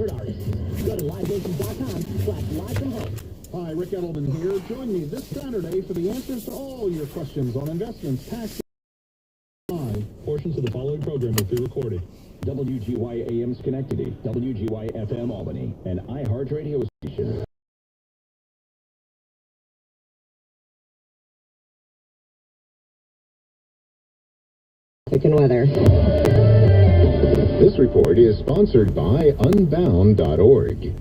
favorite artists. Go to livenation.com/live from home. Hi, Rick Edelman here. Join me this Saturday for the answers to all your questions on investments, taxes, Portions of the following program will be recorded. WGY AM Schenectady, WGY FM Albany, and iHeart Radio Station. And weather. This report is sponsored by Unbound.org.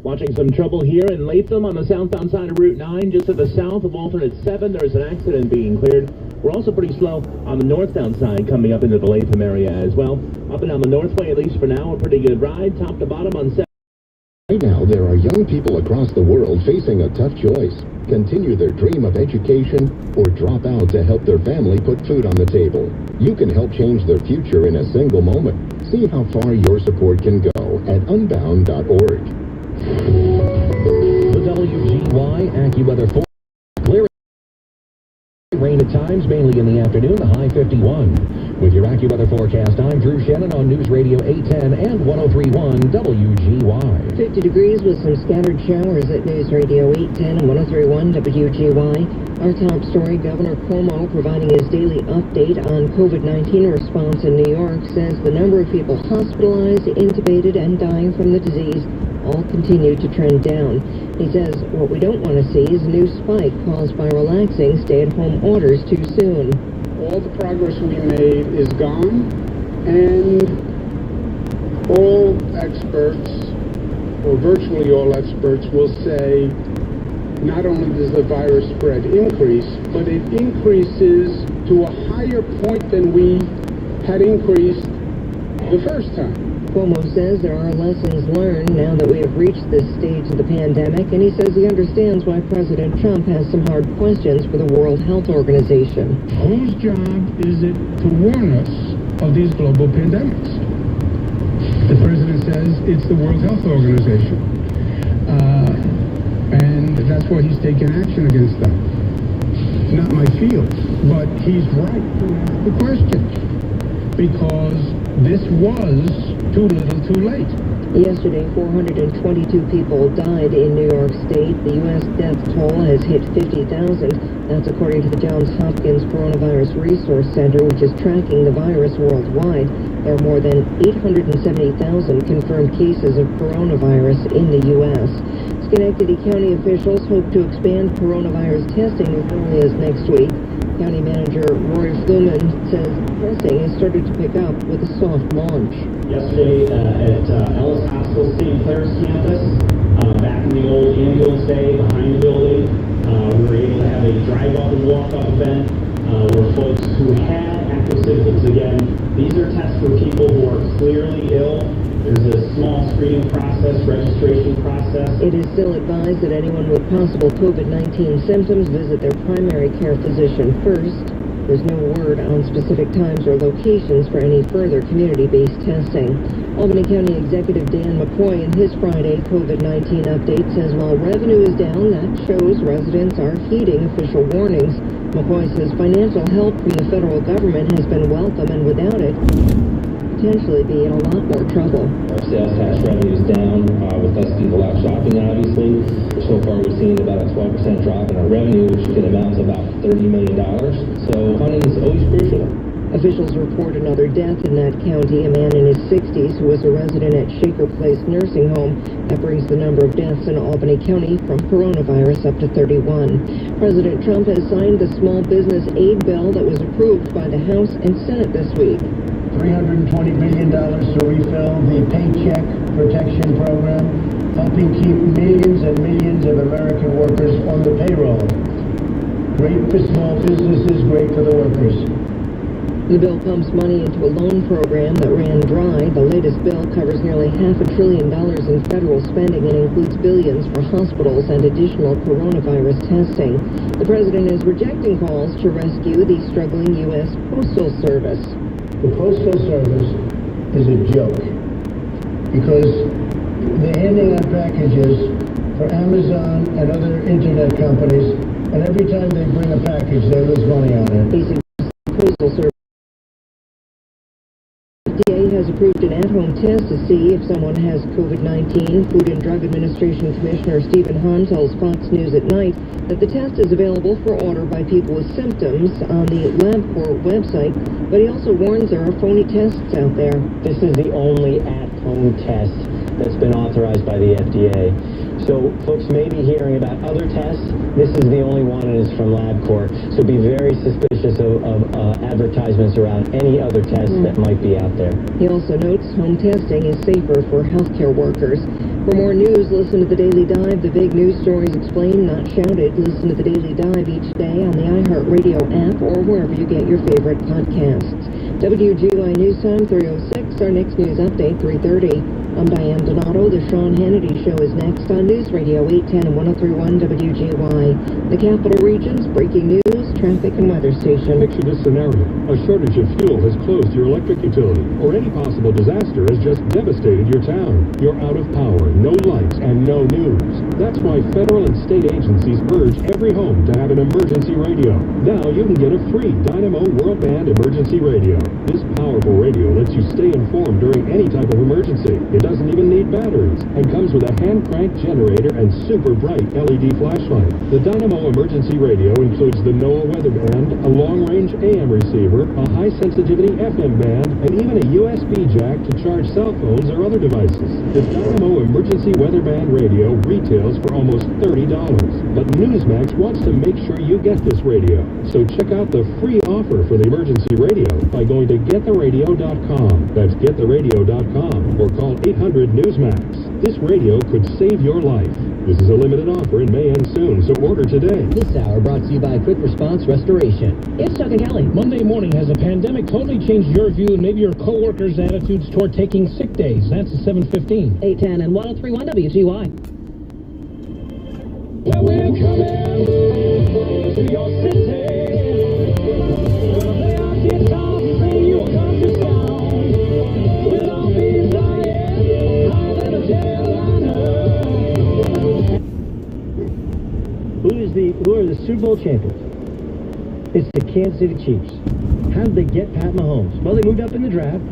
Watching some trouble here in Latham on the southbound side of Route 9, just to the south of alternate 7. There's an accident being cleared. We're also pretty slow on the northbound side coming up into the Latham area as well. Up and down the Northway, at least for now, a pretty good ride, top to bottom on 7. Right now, there are young people across the world facing a tough choice. Continue their dream of education or drop out to help their family put food on the table. You can help change their future in a single moment. See how far your support can go at Unbound.org. The WGY AccuWeather forecast. Clear rain at times, mainly in the afternoon, the high 51. With your AccuWeather forecast, I'm Drew Shannon on News Radio 810 and 103.1 WGY. 50 degrees with some scattered showers at News Radio 810 and 103.1 WGY. Our top story, Governor Cuomo providing his daily update on COVID-19 response in New York, says the number of people hospitalized, intubated, and dying from the disease all continue to trend down. He says what we don't want to see is a new spike caused by relaxing stay-at-home orders too soon. All the progress we made is gone, and all experts, or virtually all experts, will say not only does the virus spread increase, but it increases to a higher point than we had increased the first time. Cuomo says there are lessons learned now that we have reached this stage of the pandemic, and he says he understands why President Trump has some hard questions for the World Health Organization. Whose job is it to warn us of these global pandemics? The president says it's the World Health Organization. And that's why he's taking action against them. It's not my field, but he's right to ask the question, because this was too little too late. Yesterday, 422 people died in New York State. The U.S. death toll has hit 50,000. That's according to the Johns Hopkins Coronavirus Resource Center, which is tracking the virus worldwide. There are more than 870,000 confirmed cases of coronavirus in the U.S. Schenectady County officials hope to expand coronavirus testing as early as next week. County Manager Roy Fluman says testing has started to pick up with a soft launch. Yesterday at Ellis Hospital St. Clair's campus, back in the old ambulance bay behind the building, we were able to have a drive-up and walk-up event where folks who had active symptoms, again, these are tests for people who are clearly ill. There's a small screening process, registration process. It is still advised that anyone with possible COVID-19 symptoms visit their primary care physician first. There's no word on specific times or locations for any further community-based testing. Albany County Executive Dan McCoy in his Friday COVID-19 update says while revenue is down, that shows residents are heeding official warnings. McCoy says financial help from the federal government has been welcome, and without it, potentially be in a lot more trouble. Our sales tax revenue is down with less people out shopping, obviously. So far, we've seen about a 12% drop in our revenue, which can amount to about $30 million. So funding is always crucial. Officials report another death in that county, a man in his 60s who was a resident at Shaker Place Nursing Home. That brings the number of deaths in Albany County from coronavirus up to 31. President Trump has signed the small business aid bill that was approved by the House and Senate this week. $320 billion to refill the Paycheck Protection Program, helping keep millions and millions of American workers on the payroll. Great for small businesses, great for the workers. The bill pumps money into a loan program that ran dry. The latest bill covers nearly $500 billion in federal spending and includes billions for hospitals and additional coronavirus testing. The president is rejecting calls to rescue the struggling U.S. Postal Service. The Postal Service is a joke because they're handing out packages for Amazon and other internet companies, and every time they bring a package, they lose money on it. He suggests the Postal Service FDA has approved an at-home test to see if someone has COVID-19. Food and Drug Administration Commissioner Stephen Hahn tells Fox News at Night that the test is available for order by people with symptoms on the LabCorp website, but he also warns there are phony tests out there. This is the only at-home test that's been authorized by the FDA. So folks may be hearing about other tests. This is the only one, and it's from LabCorp. So be very suspicious of advertisements around any other tests that might be out there. He also notes home testing is safer for healthcare workers. For more news, listen to The Daily Dive. The big news stories explained, not shouted. Listen to The Daily Dive each day on the iHeartRadio app or wherever you get your favorite podcasts. WGY News Time 3:06. Our next news update 3:30. I'm Diane Donato. The Sean Hannity Show is next on News Radio 810 and 103.1 WGY. The Capital Region's breaking news, traffic, and weather station. Picture this scenario. A shortage of fuel has closed your electric utility, or any possible disaster has just devastated your town. You're out of power, no lights, and no news. That's why federal and state agencies urge every home to have an emergency radio. Now you can get a free Dynamo World Band emergency radio. This powerful radio lets you stay informed during any type of emergency. It doesn't even need batteries and comes with a hand-crank generator and super bright LED flashlight. The Dynamo emergency radio includes the NOAA weather band, a long-range AM receiver, a high-sensitivity FM band, and even a USB jack to charge cell phones or other devices. The Dynamo emergency weather band radio retails for almost $30. But Newsmax wants to make sure you get this radio. So check out the free offer for the emergency radio by going to gettheradio.com. That's gettheradio.com or call 800-NEWSMAX. This radio could save your life. This is a limited offer and may end soon, so order today. This hour brought to you by Quick Response Restoration. It's Chuck and Kelly. Monday morning, has a pandemic totally changed your view and maybe your coworkers' attitudes toward taking sick days? That's at 7:15. 810 and 103.1 WGY. Well, we're coming to your city. We'll play our guitars and sing you a country song. We'll all be flying higher than a jetliner. Who are the Super Bowl champions? It's the Kansas City Chiefs. How did they get Pat Mahomes? Well, they moved up in the draft.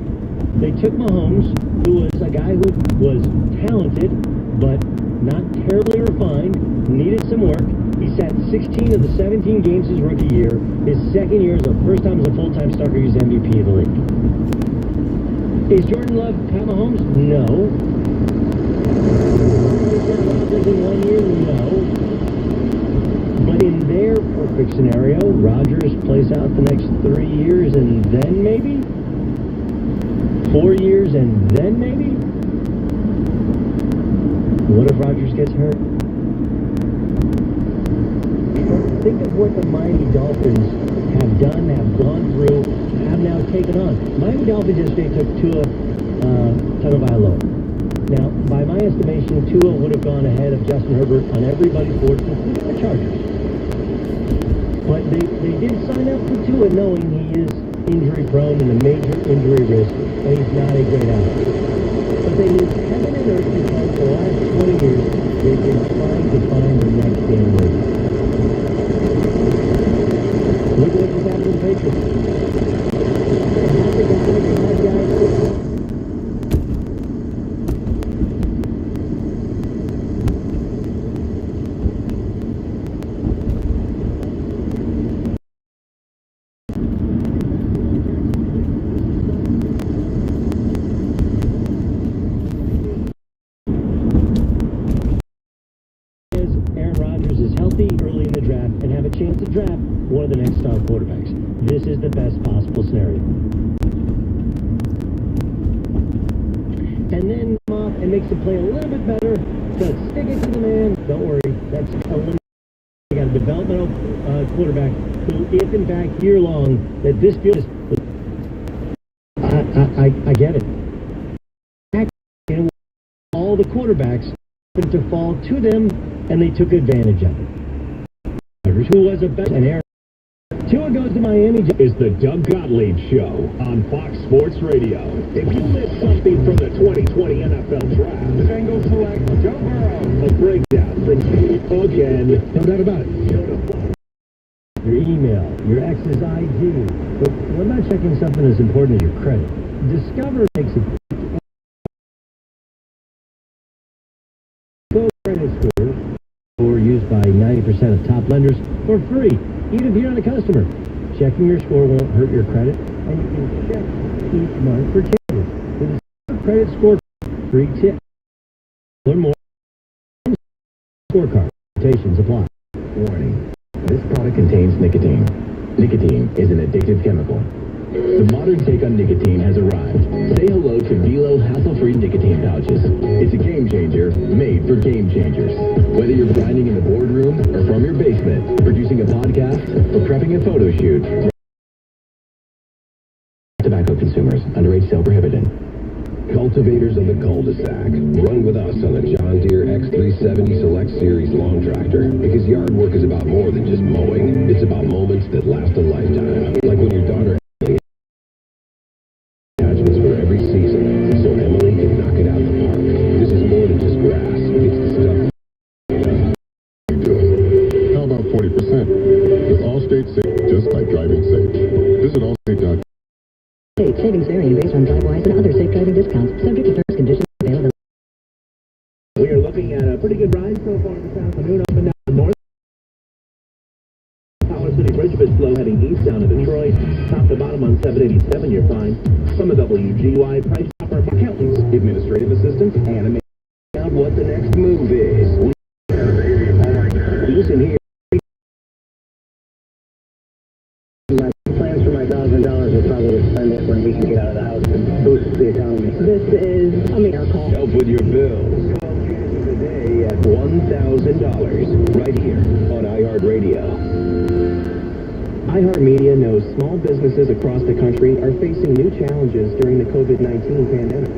They took Mahomes, who was a guy who was talented, but not terribly refined, needed some work. He sat 16 of the 17 games his rookie year. His second year as the first time as a full-time starter, he was MVP of the league. Is Jordan Love Pat Mahomes? No. In 1 year? No. But in their perfect scenario, Rodgers plays out the next 3 years and then maybe? 4 years and then maybe? What if Rodgers gets hurt? Think of what the Miami Dolphins have done, have gone through, have now taken on. Miami Dolphins yesterday took Tua Tagovailoa. Now, by my estimation, Tua would have gone ahead of Justin Herbert on everybody's board, including the Chargers. But they did sign up for Tua knowing he is injury-prone and a major injury risk, and he's not a great athlete. But they moved heaven and earth because for the last 20 years, they've been trying to find the next damn move. Look at what just happened to the Patriots. Early in the draft and have a chance to draft one of the next star quarterbacks. This is the best possible scenario. And then come off and makes the play a little bit better, but stick it to the man. Don't worry, that's a limit. You got a developmental quarterback who, if in fact year long, that this field is. I get it. All the quarterbacks happened to fall to them, and they took advantage of it. Who was a best and Aaron. Tua goes to Miami. Is the Doug Gottlieb Show on Fox Sports Radio. If you missed something from the 2020 NFL Draft, the Bengals select Joe Burrow. A breakdown from again. No doubt about it. Your email, your ex's ID. But what about checking something as important as your credit? Discover makes it credit score, or used by 90% of top lenders for free, even if you're not a customer. Checking your score won't hurt your credit, and you can check each month for changes. With a credit score, free tip. Learn more. Scorecard. Limitations apply. Warning. This product contains nicotine. Nicotine is an addictive chemical. The modern take on nicotine has arrived. Say hello to Velo hassle-free nicotine pouches. It's a game changer made for game changers. Whether you're grinding in the boardroom or from your basement, producing a podcast, or prepping a photo shoot. Tobacco consumers, underage sale prohibited. Cultivators of the cul-de-sac. Run with us on the John Deere X370 Select Series lawn tractor. Because yard work is about more than just mowing. It's about moments that last a lifetime. Like when your daughter attachments for every season. So Emily can knock it out of the park. This is more than just grass. It's the stuff you're doing. How about 40%? With Allstate safe just by driving safe. Visit Allstate.com. Savings vary based on drive-wise and other safe driving discounts, subject to terms, conditions, availability. We are looking at a pretty good ride so far this afternoon up and down the north. Power City Bridge a bit slow heading east down to Detroit. Top to bottom on 787 you're fine. From the WGY price shopper accountants, administrative assistants, animating out what the next move is. Listen here. Plans for my $1,000 will probably spend it when we can get out of the house and boost the economy. This is a miracle. Help with your bills. Call chances a day at $1,000 right here on iHeartRadio. iHeartMedia knows small businesses across the country are facing new challenges during the COVID-19 pandemic.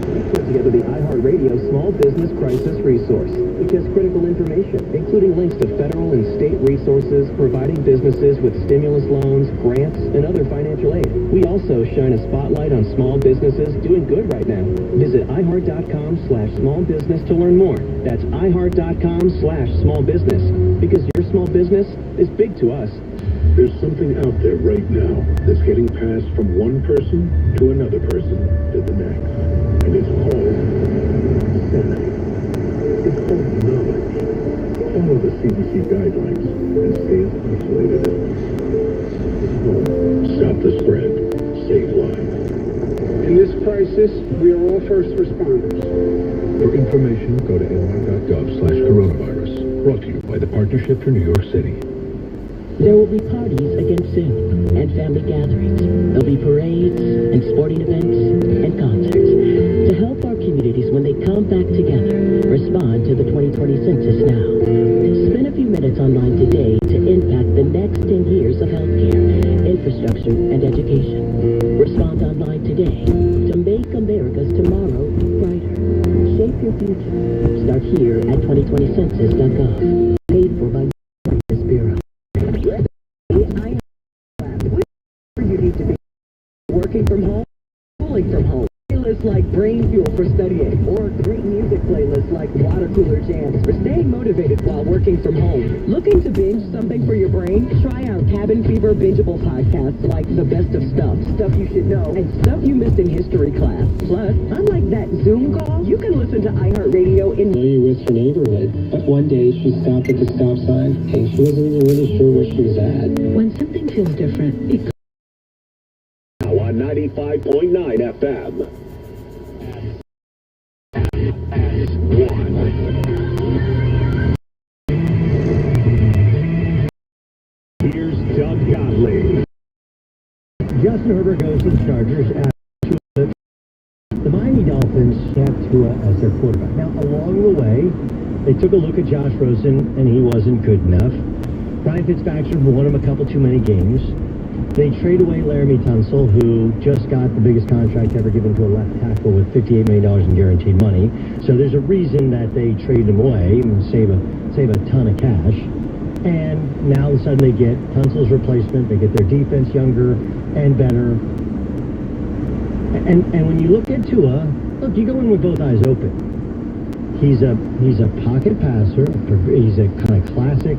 We put together the iHeartRadio Small Business Crisis Resource, which has critical information, including links to federal and state resources providing businesses with stimulus loans, grants, and other financial aid. We also shine a spotlight on small businesses doing good right now. Visit iHeart.com/smallbusiness to learn more. That's iHeart.com/smallbusiness, because your small business is big to us. There's something out there right now that's getting passed from one person to another person to the next. And it's called sanity. It's called knowledge. Follow the CDC guidelines and stay as isolated as possible. Stop the spread. Save lives. In this crisis, we are all first responders. For information, go to ny.gov/coronavirus. Brought to you by the Partnership for New York City. There will be parties against sin and family gatherings. There'll be parades and sporting events and concerts. To help our communities when they come back together, respond to the 2020 census now. Spend a few minutes online today to impact the next 10 years of healthcare, infrastructure, and education. Respond online today to make America's tomorrow brighter. Shape your future. Start here at 2020census.gov. Paid for by this Bureau. You need to be working from home, schooling from home. Playlists like Brain Fuel for studying, or great music playlists like Water Cooler Jams for staying motivated while working from home. Looking to binge something for your brain? Try our Cabin Fever bingeable podcasts like The Best of Stuff, Stuff You Should Know, and Stuff You Missed in History Class. Plus, unlike that Zoom call, you can listen to iHeartRadio in familiar with her neighborhood. But one day she stopped at the stop sign and she wasn't even really sure where she was at. When something feels different, it Now on 95.9 FM. Here's Doug Godley. Justin Herbert goes to the Chargers at Tua. The Miami Dolphins have Tua as their quarterback. Now, along the way, they took a look at Josh Rosen, and he wasn't good enough. Ryan Fitzpatrick won him a couple too many games. They trade away Laramie Tunsil, who just got the biggest contract ever given to a left tackle with $58 million in guaranteed money. So there's a reason that they trade him away and save a ton of cash. And now all of a sudden they get Tunsil's replacement. They get their defense younger and better. And when you look at Tua, look, you go in with both eyes open. He's a pocket passer. He's a kind of classic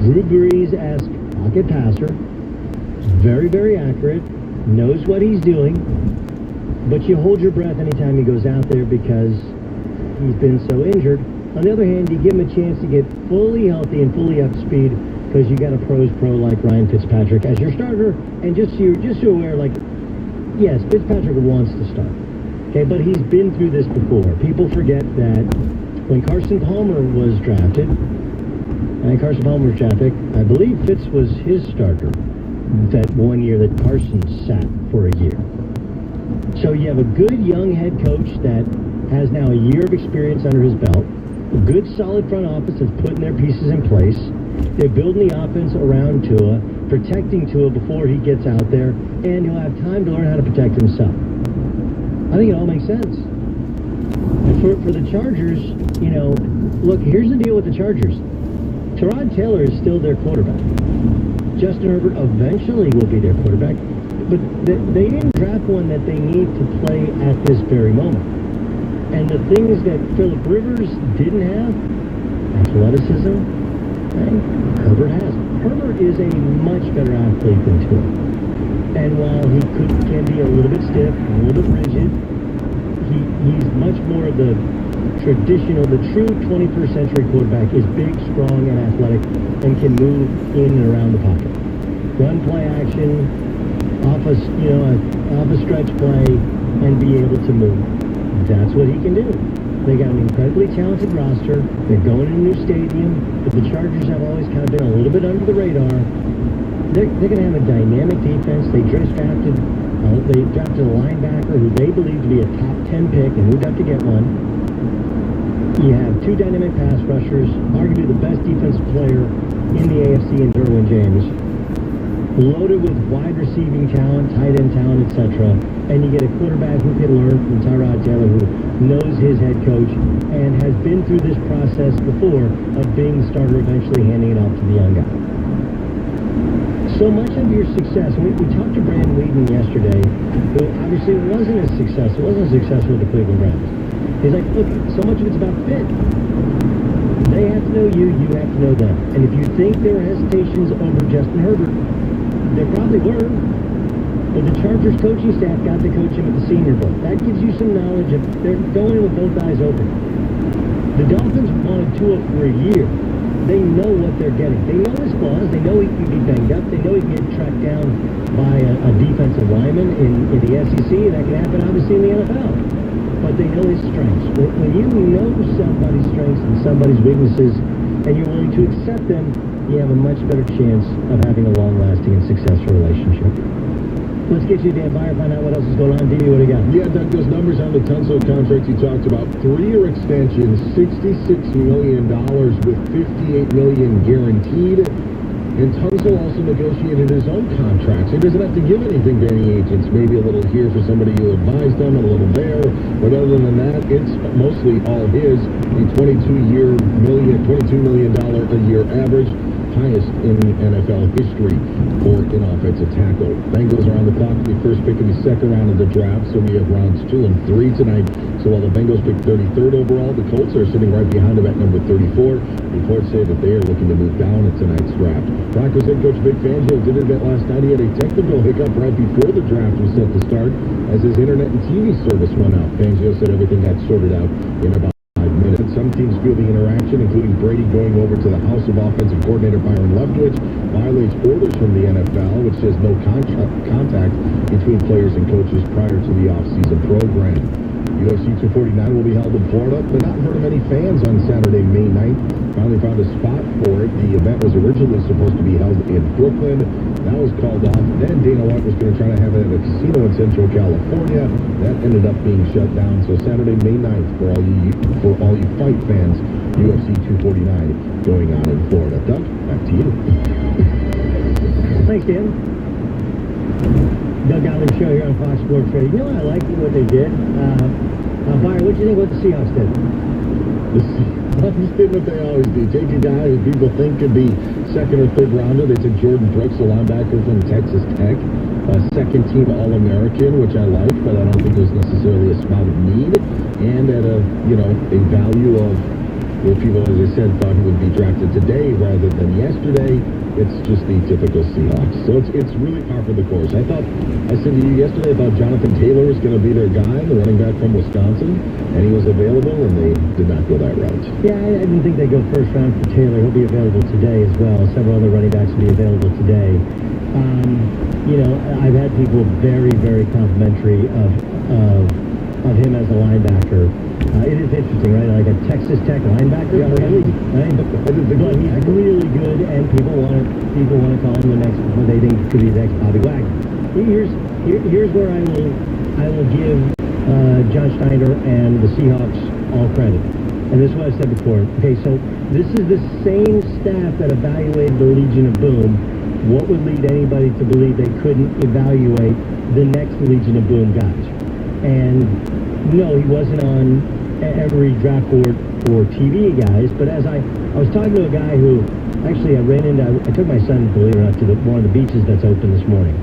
Drew Brees-esque pocket passer. Very, very accurate, knows what he's doing, but you hold your breath anytime he goes out there because he's been so injured. On the other hand, you give him a chance to get fully healthy and fully up to speed because you got a pros pro like Ryan Fitzpatrick as your starter. And just so you're aware, like, yes, Fitzpatrick wants to start. Okay, but he's been through this before. People forget that when Carson Palmer was drafted, I believe Fitz was his starter that one year that Carson sat for a year. So you have a good young head coach that has now a year of experience under his belt, a good solid front office that's putting their pieces in place. They're building the offense around Tua, protecting Tua before he gets out there, and he'll have time to learn how to protect himself. I think it all makes sense. And for the Chargers, you know, look, here's the deal with the Chargers. Tyrod Taylor is still their quarterback. Justin Herbert eventually will be their quarterback, but they didn't draft one that they need to play at this very moment. And the things that Phillip Rivers didn't have, athleticism, right? Herbert has. Herbert is a much better athlete than Tua. And while he can be a little bit stiff, a little bit rigid, he's much more of the traditional, the true 21st century quarterback is big, strong, and athletic, and can move in and around the pocket. Run, play, action, off a stretch play, and be able to move. That's what he can do. They got an incredibly talented roster. They're going to a new stadium, but the Chargers have always kind of been a little bit under the radar. They're going to have a dynamic defense. They drafted a linebacker who they believe to be a top 10 pick and moved up to get one. You have two dynamic pass rushers, arguably the best defensive player in the AFC in Derwin James, loaded with wide receiving talent, tight end talent, etc. And you get a quarterback who can learn from Tyrod Taylor, who knows his head coach and has been through this process before of being the starter, eventually handing it off to the young guy. So much of your success, we talked to Brandon Whedon yesterday, who obviously wasn't as successful with the Cleveland Browns. He's like, look, so much of it's about fit. They have to know you, you have to know them. And if you think there were hesitations over Justin Herbert, there probably were. But the Chargers coaching staff got to coach him at the Senior Bowl. That gives you some knowledge of they're going with both eyes open. The Dolphins wanted Tua for a year. They know what they're getting. They know his flaws. They know he can be banged up. They know he can get tracked down by a defensive lineman in the SEC. That can happen, obviously, in the NFL. But they know his strengths. When you know somebody's strengths and somebody's weaknesses, and you're willing to accept them, you have a much better chance of having a long-lasting and successful relationship. Let's get you Dan Byer, find out what else is going on. Didi, what do you got? Yeah, Doug, those numbers on the Tunsil contract you talked about. 3-year extension, $66 million with $58 million guaranteed. And Tunsil also negotiated his own contracts. He doesn't have to give anything to any agents. Maybe a little here for somebody who advised them, and a little there. But other than that, it's mostly all his. The $22 million a year average, highest in NFL history for an offensive tackle. Bengals are on the clock for the first pick in the second round of the draft, so we have rounds 2 and 3 tonight. So while the Bengals pick 33rd overall, the Colts are sitting right behind them at number 34. Reports say that they are looking to move down at tonight's draft. Broncos head coach Vic Fangio did admit last night he had a technical hiccup right before the draft was set to start as his internet and TV service went out. Fangio said everything got sorted out in about 5 minutes. Some teams feel the interaction, including Brady going over to the house of offensive coordinator Byron Leftwich, violates orders from the NFL, which says no contact between players and coaches prior to the offseason program. UFC 249 will be held in Florida, but not very many fans on Saturday, May 9th. Finally found a spot for it. The event was originally supposed to be held in Brooklyn. That was called off. Then Dana White was going to try to have it at a casino in Central California. That ended up being shut down. So Saturday, May 9th, for all you fight fans, UFC 249 going on in Florida. Doug, back to you. Thanks, Dan. Doug Gottlieb Show here on Fox Sports Radio. You know what I like what they did? Byer, what do you think what the Seahawks did? The Seahawks did what they always do. Take a guy who people think could be second or third rounder. They took Jordan Brooks, a linebacker from Texas Tech, a second-team All-American, which I like, but I don't think there's necessarily a spot of need. And at a value of where people, as I said, thought he would be drafted today rather than yesterday. it's just the typical Seahawks. So it's really par for the course. I said to you yesterday about Jonathan Taylor was going to be their guy, the running back from Wisconsin, and he was available, and they did not go that route. Yeah, I didn't think they'd go first round for Taylor. He'll be available today as well. Several other running backs will be available today. I've had people very, very complimentary of him as a linebacker. It is interesting, right? Like a Texas Tech linebacker, right? But he's really good, and people want to call him the next. What they think could be the next Bobby Wagner. Here's where I will give John Schneider and the Seahawks all credit. And this is what I said before. Okay, so this is the same staff that evaluated the Legion of Boom. What would lead anybody to believe they couldn't evaluate the next Legion of Boom guys? And no, he wasn't on every draft board for TV guys, but as I was talking to a guy who, actually I took my son, believe it or not, to one of the beaches that's open this morning.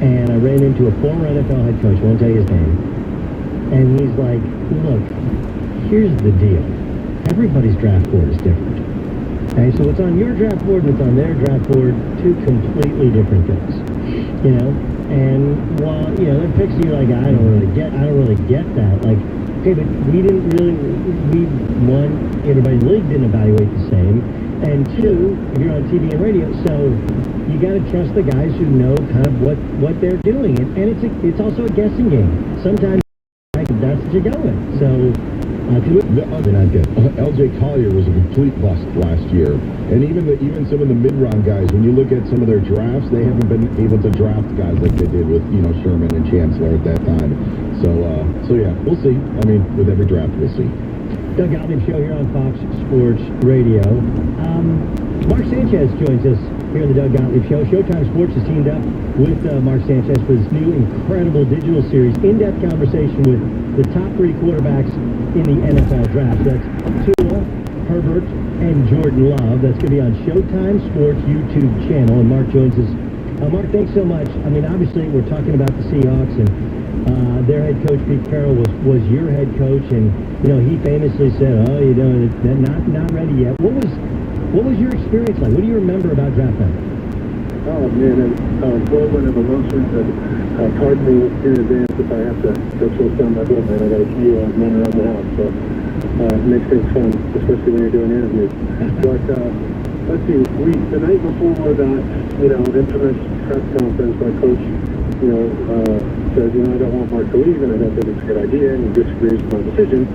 And I ran into a former NFL head coach, won't tell you his name. And he's like, look, here's the deal. Everybody's draft board is different. Okay, so what's on your draft board and what's on their draft board, two completely different things. And while their picks, you're like, I don't really get that. Like, okay, but everybody in the league didn't evaluate the same. And two, you're on TV and radio, so you got to trust the guys who know kind of what they're doing. And it's also a guessing game. Sometimes that's what you go with. So. They're not good. LJ Collier was a complete bust last year, and even some of the mid-round guys. When you look at some of their drafts, they haven't been able to draft guys like they did with Sherman and Chancellor at that time. So yeah, we'll see. I mean, with every draft, we'll see. Doug Gottlieb Show here on Fox Sports Radio. Mark Sanchez joins us here on the Doug Gottlieb Show. Showtime Sports has teamed up with Mark Sanchez for this new incredible digital series, in-depth conversation with the top 3 quarterbacks in the NFL draft. That's Tua, Herbert, and Jordan Love. That's going to be on Showtime Sports YouTube channel, and Mark joins us. Mark, thanks so much. I mean, obviously, we're talking about the Seahawks, and their head coach, Pete Carroll, was your head coach, and he famously said, they're not ready yet. What was your experience like? What do you remember about draft night? Oh man, a whirlwind of emotions, and pardon me in advance if I have to go chill down my boat, man. I got a few running around the house, so it makes things fun, especially when you're doing interviews. But let's see, the night before that, infamous press conference, my coach, says, I don't want Mark to leave, and I don't think it's a good idea, and he disagrees with my decision.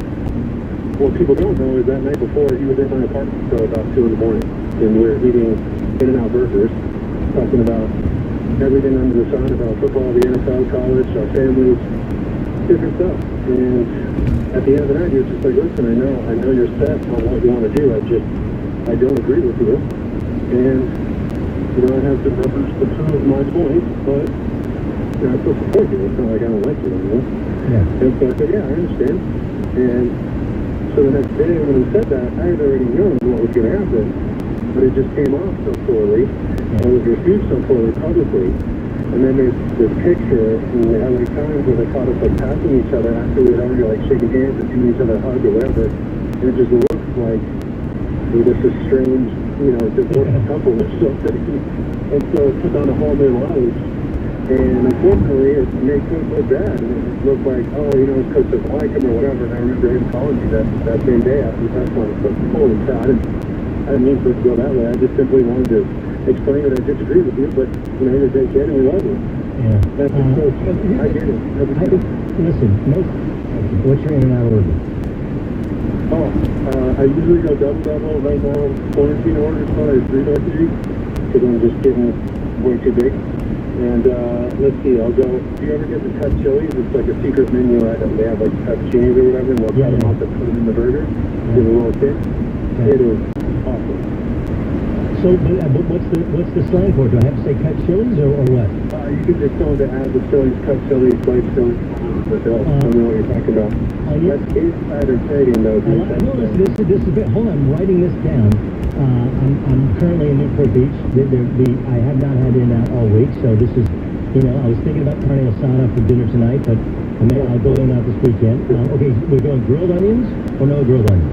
What people don't know is that night before, he was in my apartment till about 2 in the morning, and we were eating In-N-Out burgers, talking about everything under the sun, about football, the NFL, college, our families, different stuff. And at the end of the night, he was just like, listen, I know you're set on what you want to do. I don't agree with you. And, I have some numbers to prove my point, but, I still support you. It's not like I don't like you anymore. Yeah. And so I said, yeah, I understand. And so the next day when he said that, I had already known what was going to happen, but it just came off so poorly, and was refused so poorly publicly. And then there's this picture in the LA Times where they caught us passing each other after we had already shaking hands and giving each other a hug or whatever. And it just looks like we're just a strange, divorced couple or something. And so it took on a whole new life. And unfortunately, it made Coach look bad. And it looked like, his coach doesn't like him or whatever. And I remember him calling me that same day after the press conference. But holy cow, I didn't mean for it to go that way. I just simply wanted to explain that I disagree with you, but you're a great kid and we love you. Yeah. That's the coach. I get it. Listen, what's your In-N-Out order? I usually go double. Right now, quarantine order is probably 3 by 3 because I'm just getting way too big. And let's see, I'll go. Do you ever get the cut chilies? It's like a secret menu item. They have like pepperoncinis or whatever, and they'll cut them off and put them in the burger. Give a little kick. It is awesome. So, but what's the slang for it? Do I have to say cut chilies or what? You can just go to add the chilies, cut chilies, sliced chilies, but they'll tell me what you're talking about. That's insider trading, though. This is a bit. Hold on, I'm writing this down. I'm currently in Newport Beach. I have not had In-N-Out all week, so this is, I was thinking about carne asada for dinner tonight, but I'll go In-N-Out this weekend. Okay, we're going grilled onions or no grilled onions?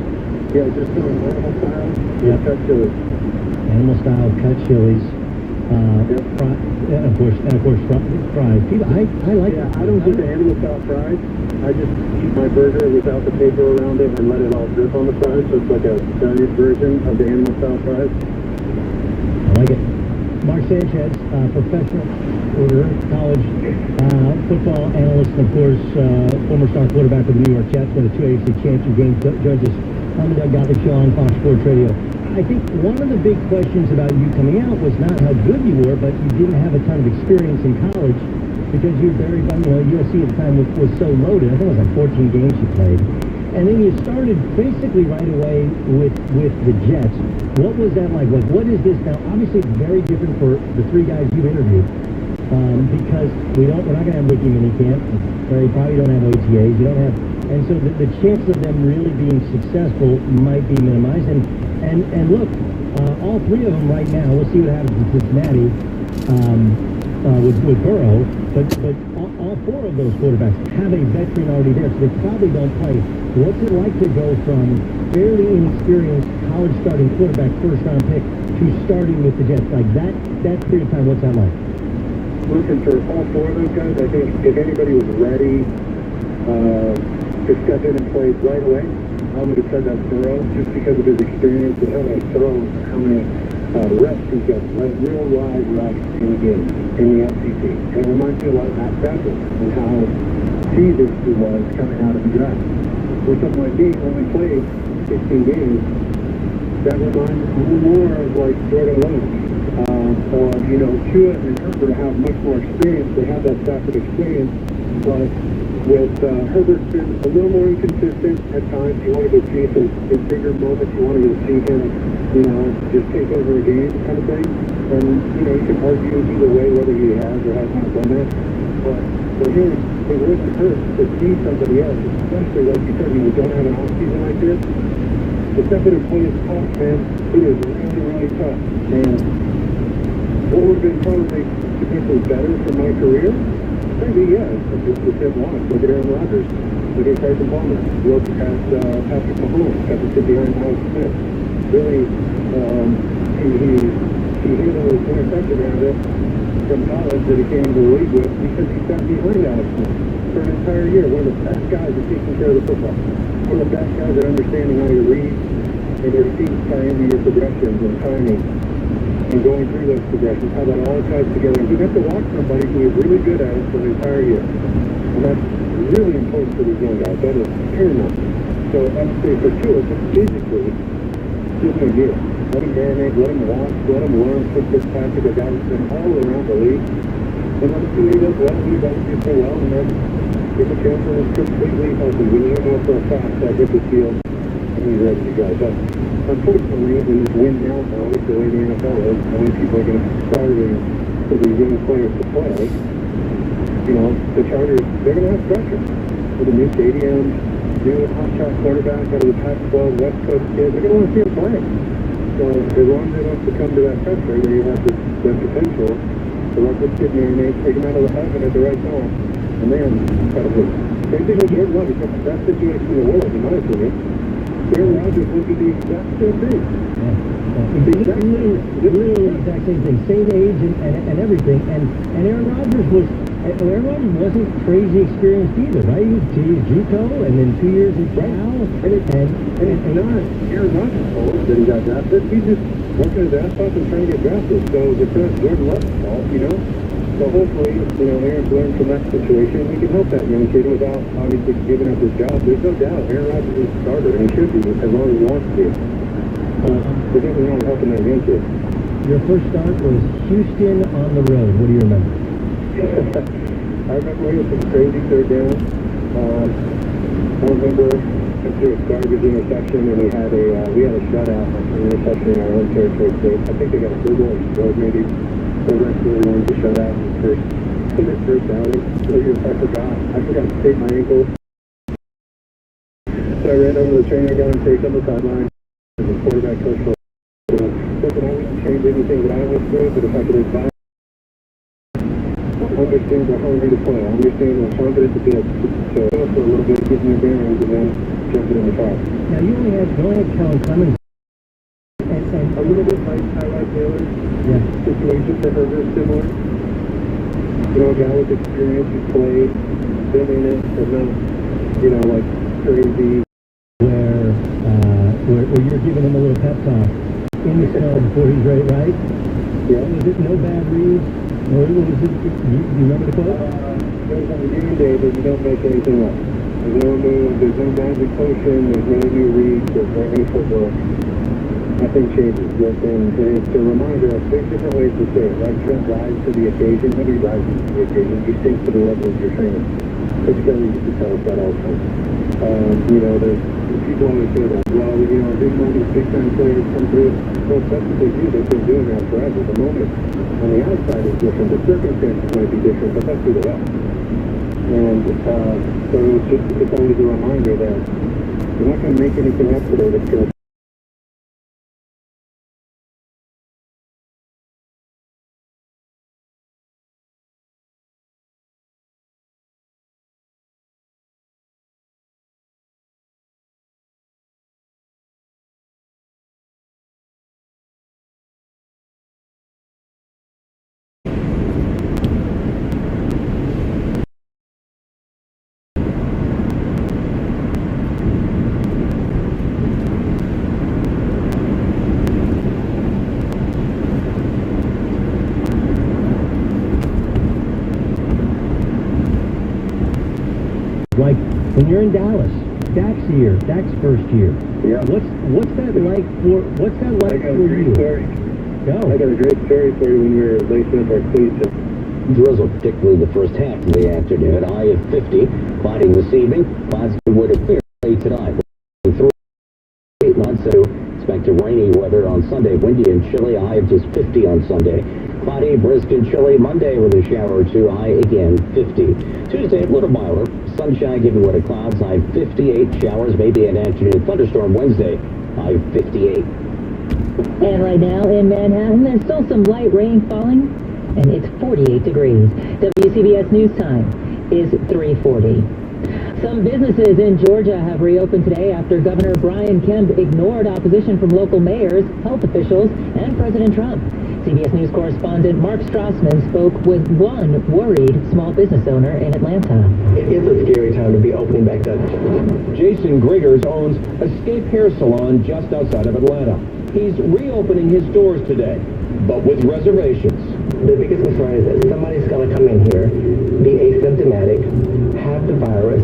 Yeah, just normal style. Yeah, cut chilies. animal-style cut chilies, and of course, fries. People, I like. Yeah, I don't do the animal-style fries. I just eat my burger without the paper around it and let it all drip on the fries, so it's like a various version of the animal-style fries. I like it. Mark Sanchez, professional reporter, college football analyst, and of course, former star quarterback of the New York Jets, won the 2 AFC championship games, judges on the Doug Gottlieb Show on Fox Sports Radio. I think one of the big questions about you coming out was not how good you were, but you didn't have a ton of experience in college because you were very young. USC at the time was so loaded. I think it was like 14 games you played. And then you started basically right away with the Jets. What was that like? What is this now? Obviously, it's very different for the three guys you interviewed because we're not going to have rookie minicamp. You probably don't have OTAs. You don't have, and so the chance of them really being successful might be minimized. And look, all three of them right now. We'll see what happens in Cincinnati with Burrow, but all four of those quarterbacks have a veteran already there, so they probably don't play. What's it like to go from fairly inexperienced college starting quarterback, first round pick, to starting with the Jets? Like that period of time, what's that like? Listen, for all four of those guys, I think if anybody was ready to step in and play right away, I would have said that Burrow, just because of his experience and how many throws, how many reps he's got, like real live reps in the game, in the SEC. And it reminds me a lot of Matt Stafford and how seasoned he was coming out of the draft. For someone like me, only played 15 games, that reminds me a little more of like Jordan Love. Or, Tua and Herbert have much more experience. They have that Stafford experience, but with Herbert been a little more inconsistent at times. You wanted to see some bigger moments. You wanted to see him, just take over a game kind of thing. And, you can argue either way whether he has or has not done that. But for him, it wouldn't hurt to see somebody else, especially like you said, when you don't have an off-season like this. To step in and play is tough, man. It is really, really tough. And what would have been probably potentially better for my career? Maybe, yeah. It's him lost. Look at Aaron Rodgers. Look at Carson Palmer. Look at Patrick Mahomes. Got to sit behind Alex Smith. Really, he hit an interception out of it from college that he came into the league with because he sat behind Alex Smith for an entire year. One of the best guys at taking care of the football. One of the best guys at understanding how you read and your feet tie into your progressions and timing. And going through those progressions, how that all ties together. You have to watch somebody who is really good at it for the entire year. And that's really important for these young guys. That is paramount. So I would say for Tua, just physically, give him a year. Let him marinate, let him watch, let him learn from Fitzpatrick, a guy who's been all around the league. And let him see what he does well, he doesn't do so well, and then give him a chance when he's completely healthy. We need him more for a fact that hit the field and he's ready to go. But unfortunately, in this win-now mode, the way the NFL is, the way people are going to be starting for these young players to play, the Chargers, they're going to have pressure. With a new stadium, new hot-shot quarterback out of the Pac-12 West Coast kid, they're going to want to see him play. So as long as they don't succumb to that pressure, they have the potential to let this kid marinate, take him out of the oven at the right time, and then cut a loose. Same thing with Jordan Love. He's got the best situation in the world, in my opinion. Aaron Rodgers will do the exact same thing. Literally the exact same thing. Same age and everything. And Aaron Rodgers wasn't crazy experienced either, right? He was JUCO and then 2 years in Cal. And it's not Aaron Rodgers' fault that he got drafted. He's just working his ass off and trying to get drafted. So it's not Jordan Love's fault, So hopefully, Aaron's learned from that situation. We can help that young kid without obviously giving up his job. There's no doubt Aaron Rodgers is a starter, and he should be as long as he wants to be. We're definitely not helping that young kid. Your first start was Houston on the road. What do you remember? I remember we had some crazy third down. I remember through a garbage interception, and we had a shutout, an interception in our own territory. So I think they got a field goal and scored maybe. The rest of the ones to shut out in the first outing. I forgot to tape my ankle. So I ran over the trainer, got him taped on the sideline. The quarterback coach told me, listen, I wouldn't change anything that I went through, but if I could advise, understand they're hungry to play. I understand they're confident to build. So for a little bit, give them your bearings, and then jump it in the car. Now, you only had Kellen Clemens Okay. A little bit like Tyrod Taylor's situation that are very similar. You know, a guy with experience who's played, been in it, but not, you know, like crazy. Where you're giving him a little pep talk in the snow before he's ready, right? Yeah. Was it no bad reads? Or was it, you remember the quote? It was on game day that you don't make anything up. There's no move, there's no magic potion, there's no new reads, there's no new footwork. Nothing changes. And it's a reminder of there's different ways to say it, right? Trent rises to the occasion. Nobody rises to the occasion. You sink to the level of your training. Coach Kelly used to tell us that all the time. You know, there's people always say that, well, you know, big moments, big time players come through. Well, that's what they do. They've been doing that forever. The moment on the outside is different. The circumstances might be different, but that's who they are. And so it's always a reminder that you're not going to make anything up today that's going to Like when you're in Dallas, Dak's first year. Yeah. What's that like for you? Go. I got a great story for you when we were lacing up our cleats. Drizzle, particularly the first half of the afternoon. High of 50. Clouding this evening. Clouds would appear late tonight. Through 8 months, so expect a rainy weather on Sunday. Windy and chilly. High of just 50 on Sunday. Cloudy, brisk and chilly Monday with a shower or two. High again 50. Tuesday, a little milder. Sunshine giving way to clouds. High 58. Showers, maybe an afternoon thunderstorm Wednesday. High 58. And right now in Manhattan, there's still some light rain falling, and it's 48 degrees. WCBS News Time is 3:40. Some businesses in Georgia have reopened today after Governor Brian Kemp ignored opposition from local mayors, health officials, and President Trump. CBS News correspondent Mark Strassman spoke with one worried small business owner in Atlanta. It is a scary time to be opening back up. Jason Griggers owns Escape Hair Salon just outside of Atlanta. He's reopening his doors today, but with reservations. The biggest concern is that somebody's going to come in here, be asymptomatic, have the virus,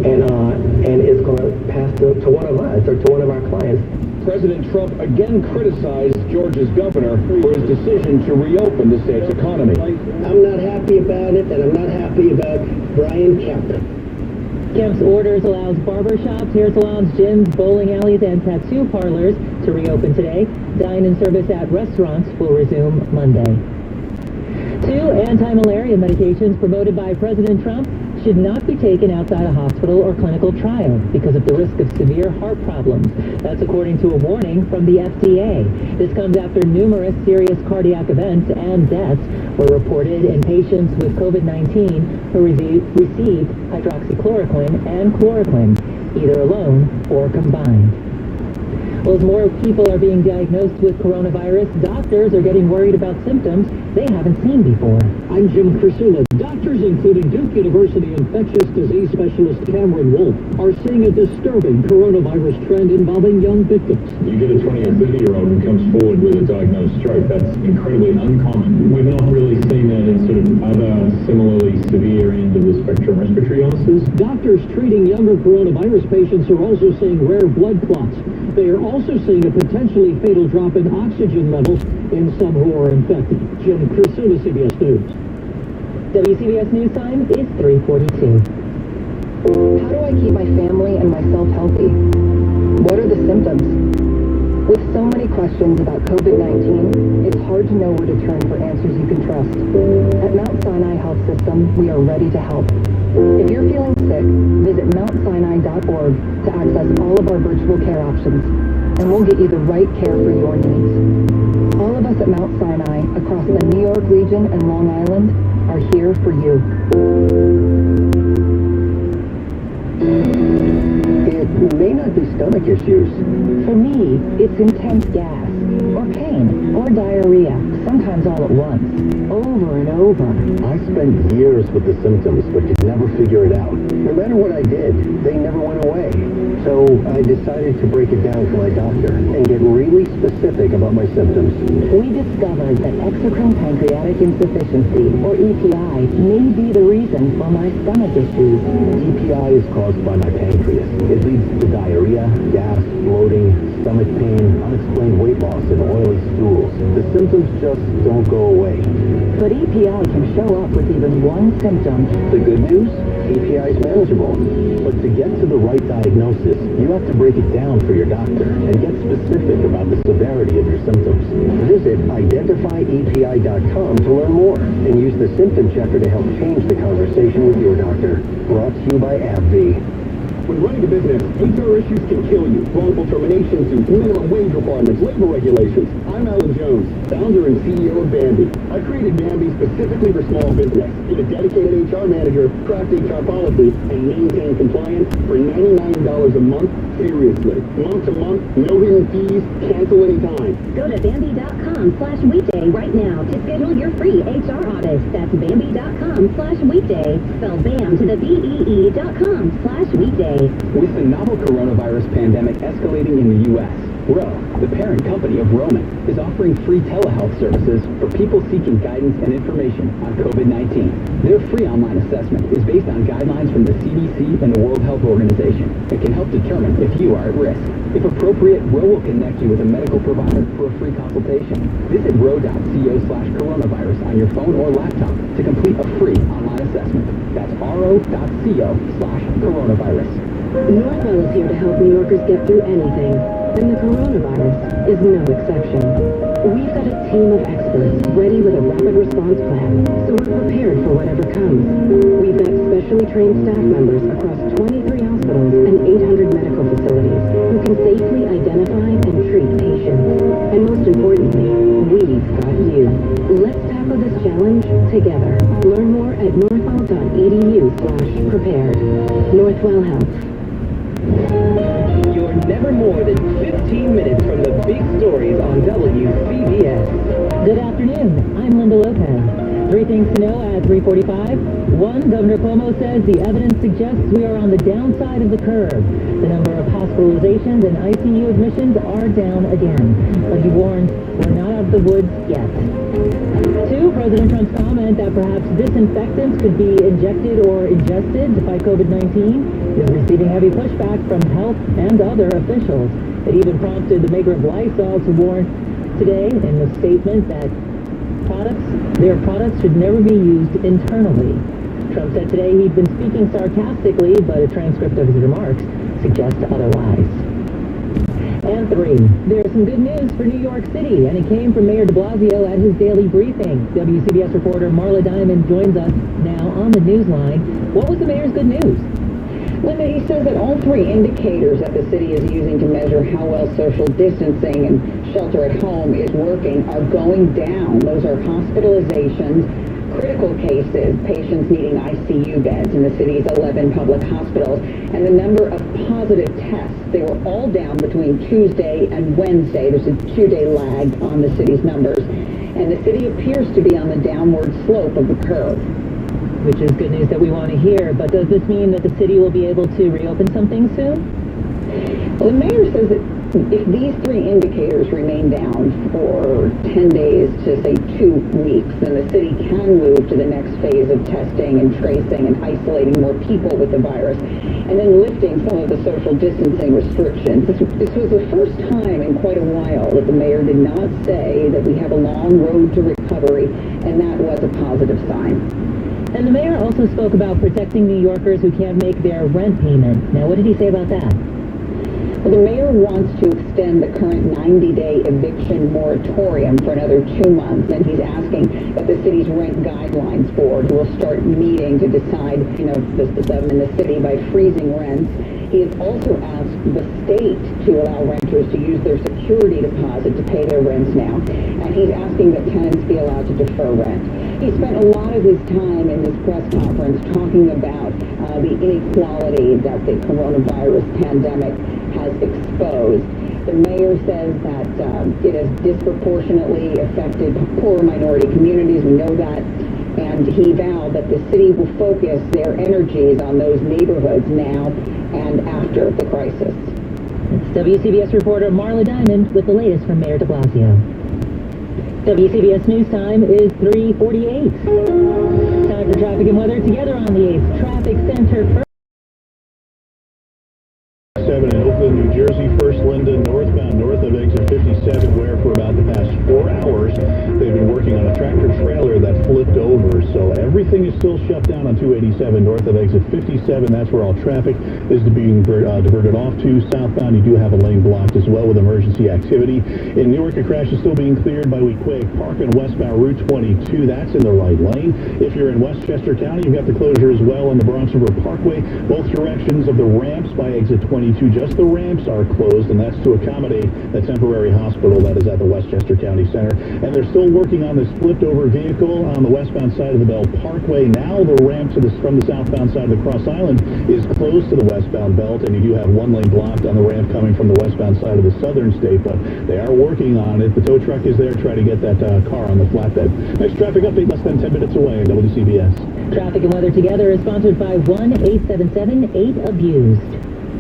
and it's going to pass to one of us or to one of our clients. President Trump again criticized Georgia's governor for his decision to reopen the state's economy. I'm not happy about it, and I'm not happy about Brian Kemp. Kemp's orders allows barber shops, hair salons, gyms, bowling alleys, and tattoo parlors to reopen today. Dine-in service at restaurants will resume Monday. 2 anti-malaria medications promoted by President Trump should not be taken outside a hospital or clinical trial because of the risk of severe heart problems. That's according to a warning from the FDA. This comes after numerous serious cardiac events and deaths were reported in patients with COVID-19 who received hydroxychloroquine and chloroquine, either alone or combined. Well, as more people are being diagnosed with coronavirus, doctors are getting worried about symptoms they haven't seen before. I'm Jim Crisula. Doctors, including Duke University infectious disease specialist Cameron Wolf, are seeing a disturbing coronavirus trend involving young victims. You get a 20 or 30-year-old who comes forward with a diagnosed stroke. That's incredibly uncommon. We've not really seen that in sort of other similarly severe end of the spectrum respiratory illnesses. Doctors treating younger coronavirus patients are also seeing rare blood clots. They are also seeing a potentially fatal drop in oxygen levels in some who are infected. Jim Crisula, CBS News. WCBS News Time is 3:42. How do I keep my family and myself healthy? What are the symptoms? With so many questions about COVID-19, it's hard to know where to turn for answers you can trust. At Mount Sinai Health System, we are ready to help. If you're feeling sick, visit mountsinai.org to access all of our virtual care options, and we'll get you the right care for your needs. All of us at Mount Sinai, across the New York region and Long Island, are here for you. it may not be stomach issues. For me, it's intense gas, or pain, or diarrhea, sometimes all at once, over and over. I spent years with the symptoms, but could never figure it out. No matter what I did, they never went away. So I decided to break it down for my doctor and get really specific about my symptoms. We discovered that exocrine pancreatic insufficiency, or EPI, may be the reason for my stomach issues. EPI is caused by my pancreas. It leads to diarrhea, gas, bloating, stomach pain, unexplained weight loss, and oily stools. The symptoms just don't go away. But EPI can show up with even one symptom. The good news? EPI is manageable. But to get to the right diagnosis, you have to break it down for your doctor and get specific about the severity of your symptoms. Visit identifyepi.com to learn more and use the symptom checker to help change the conversation with your doctor. Brought to you by AbbVie. When running a business, HR issues can kill you. Wrongful terminations to minimum wage requirements, labor regulations. I'm Alan Jones, founder and CEO of Bambi. I created Bambi specifically for small business. Get a dedicated HR manager, craft HR policy, and maintain compliance for $99 a month. Seriously. Month to month, no hidden fees, cancel anytime. Go to Bambi.com/weekday right now to schedule your free HR audit. That's Bambi.com/weekday. Spell BAM to the BEE.com/weekday. With the novel coronavirus pandemic escalating in the U.S., Ro, the parent company of Roman, is offering free telehealth services for people seeking guidance and information on COVID-19. Their free online assessment is based on guidelines from the CDC and the World Health Organization and can help determine if you are at risk. If appropriate, Ro will connect you with a medical provider for a free consultation. Visit ro.co/coronavirus on your phone or laptop to complete a free online assessment. That's ro.co/coronavirus. Northwell is here to help New Yorkers get through anything, and the coronavirus is no exception. We've got a team of experts ready with a rapid response plan, so we're prepared for whatever comes. We've got specially trained staff members across 23 hospitals and 800 medical facilities who can safely identify and treat patients. And most importantly, we've got you. Let's tackle this challenge together. Learn more at northwell.edu/prepared. Northwell Health. You're never more than 15 minutes from the big stories on WCBS. Good afternoon. I'm Linda Lopez. 3 things to know at 3:45. 1, Governor Cuomo says the evidence suggests we are on the downside of the curve. The number of hospitalizations and ICU admissions are down again. But he warns we're not out of the woods yet. 2, President Trump's comment that perhaps disinfectants could be injected or ingested to fight COVID-19 is receiving heavy pushback from health and other officials. It even prompted the maker of Lysol to warn today in a statement that their products should never be used internally. Trump said today he'd been speaking sarcastically, but a transcript of his remarks suggests otherwise. And 3, there's some good news for New York City, and it came from Mayor de Blasio at his daily briefing. WCBS reporter Marla Diamond joins us now on the Newsline. What was the mayor's good news? Linda, he says that all 3 indicators that the city is using to measure how well social distancing and shelter at home is working are going down. Those are hospitalizations, critical cases, patients needing ICU beds in the city's 11 public hospitals, and the number of positive tests. They were all down between Tuesday and Wednesday. There's a 2-day lag on the city's numbers, and the city appears to be on the downward slope of the curve. Which is good news that we want to hear, but does this mean that the city will be able to reopen something soon? Well, the mayor says that if these 3 indicators remain down for 10 days to, say, 2 weeks, then the city can move to the next phase of testing and tracing and isolating more people with the virus, and then lifting some of the social distancing restrictions. This was the first time in quite a while that the mayor did not say that we have a long road to recovery, and that was a positive sign. And the mayor also spoke about protecting New Yorkers who can't make their rent payment. Now, what did he say about that? Well, the mayor wants to extend the current 90-day eviction moratorium for another 2 months, and he's asking that the city's rent guidelines board will start meeting to decide, the them in the city by freezing rents. He has also asked the state to allow renters to use their security deposit to pay their rents now, and he's asking that tenants be allowed to defer rent. He spent a lot lot of his time in this press conference talking about the inequality that the coronavirus pandemic has exposed. The mayor says that it has disproportionately affected poor minority communities. We know that. And he vowed that the city will focus their energies on those neighborhoods now and after the crisis. It's WCBS reporter Marla Diamond with the latest from Mayor de Blasio. WCBS News Time is 3:48. Time for traffic and weather together on the 8th Traffic Center. 7 in Oakland, New Jersey, First Linden, northbound north of exit 57, where for about the past 4 hours they've been working on a tractor trailer that flipped over. So everything is still shut down on 287 north of exit 57. That's where all traffic is being diverted off to. Southbound, you do have a lane blocked as well with emergency activity. In Newark, a crash is still being cleared by Weequahic Park and westbound Route 22. That's in the right lane. If you're in Westchester County, you've got the closure as well on the Bronx River Parkway. Both directions of the ramps by exit 22. Just the ramps are closed, and that's to accommodate the temporary hospital that is at the Westchester County Center. And they're still working on this flipped over vehicle on the westbound side of the Bell Parkway. Now the ramp from the southbound side of the Cross Island is closed to the westbound belt, and you do have one lane blocked on the ramp coming from the westbound side of the Southern State, but they are working on it. The tow truck is there trying to get that car on the flatbed. Next traffic update less than 10 minutes away on WCBS. Traffic and weather together is sponsored by 1-877-8-ABUSED.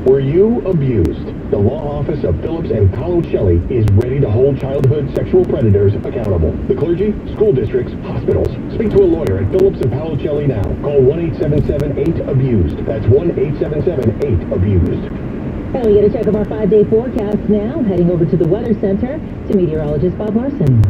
Were you abused? The law office of Phillips and Paoluccelli is ready to hold childhood sexual predators accountable. The clergy, school districts, hospitals. Speak to a lawyer at Phillips and Paoluccelli now. Call 1-877-8-ABUSED. That's 1-877-8-ABUSED. And we get a check of our 5-day forecast now. Heading over to the Weather Center to meteorologist Bob Larson.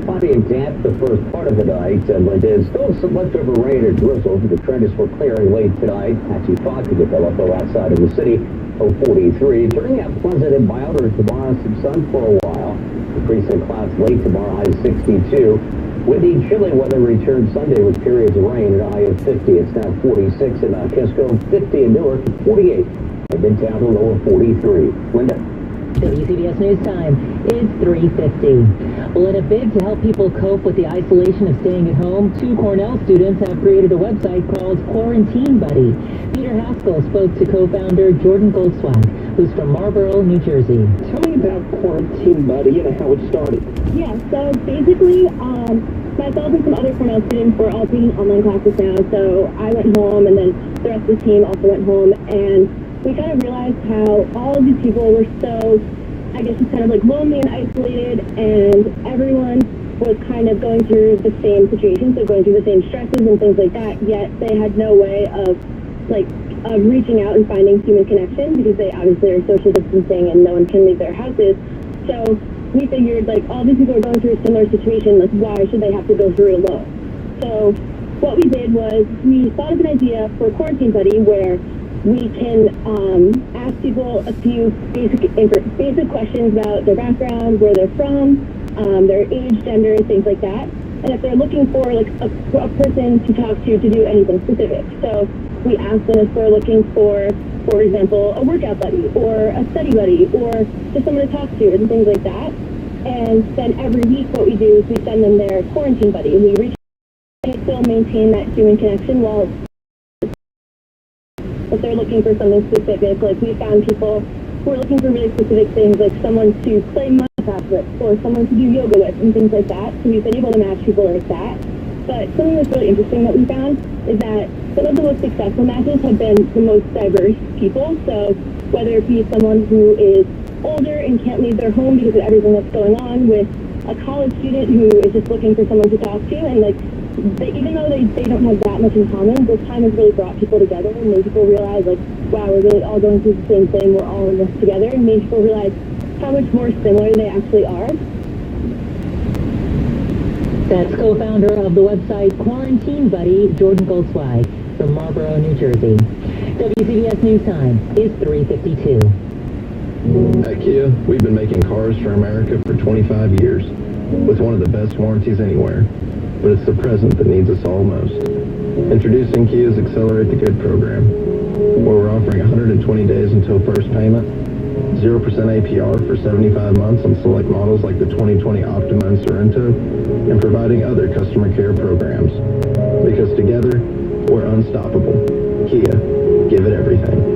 Cloudy and damp the first part of the night, and there's still some leftover rain or drizzle. The trend is for clearing late tonight. Patchy fog could develop outside of the city. 43. Turning out pleasant and milder tomorrow. Some sun for a while. Increasing clouds late tomorrow. High 62. Windy, chilly weather returns Sunday with periods of rain at a high of 50. It's now 46 in Kisco, 50 in Newark, 48 in Midtown, a low of 43. Linda. WCBS News Time is 3:50. Well, in a bid to help people cope with the isolation of staying at home, 2 Cornell students have created a website called Quarantine Buddy. Peter Haskell spoke to co-founder Jordan Goldswag, who's from Marlboro, New Jersey. Tell me about Quarantine Buddy and how it started. Yeah, so basically, myself and some other Cornell students were all taking online classes now, so I went home, and then the rest of the team also went home, and we kind of realized how all of these people were so, I guess, just kind of like lonely and isolated, and everyone was kind of going through the same situation, so going through the same stresses and things like that, yet they had no way of reaching out and finding human connection because they obviously are social distancing and no one can leave their houses. So we figured, all these people are going through a similar situation, why should they have to go through it alone? So what we did was we thought of an idea for Quarantine Buddy where we can ask people a few basic questions about their background, where they're from, their age, gender, things like that. And if they're looking for a person to talk to do anything specific. So we ask them if they're looking for example, a workout buddy or a study buddy or just someone to talk to and things like that. And then every week what we do is we send them their quarantine buddy. We reach out and still maintain that human connection while if they're looking for something specific. We found people who are looking for really specific things, like someone to play Minecraft with or someone to do yoga with and things like that. So we've been able to match people like that. But something that's really interesting that we found is that some of the most successful matches have been the most diverse people. So whether it be someone who is older and can't leave their home because of everything that's going on, with a college student who is just looking for someone to talk to, and even though they don't have that much in common, this time has really brought people together and made people realize, wow, we're really all going through the same thing, we're all in this together, and made people realize how much more similar they actually are. That's co-founder of the website Quarantine Buddy, Jordan Goldswag from Marlboro, New Jersey. WCBS News Time is 3:52. At Kia, we've been making cars for America for 25 years, with one of the best warranties anywhere. But it's the present that needs us all most. Introducing Kia's Accelerate the Good program, where we're offering 120 days until first payment, 0% APR for 75 months on select models like the 2020 Optima and Sorento, and providing other customer care programs. Because together, we're unstoppable. Kia, give it everything.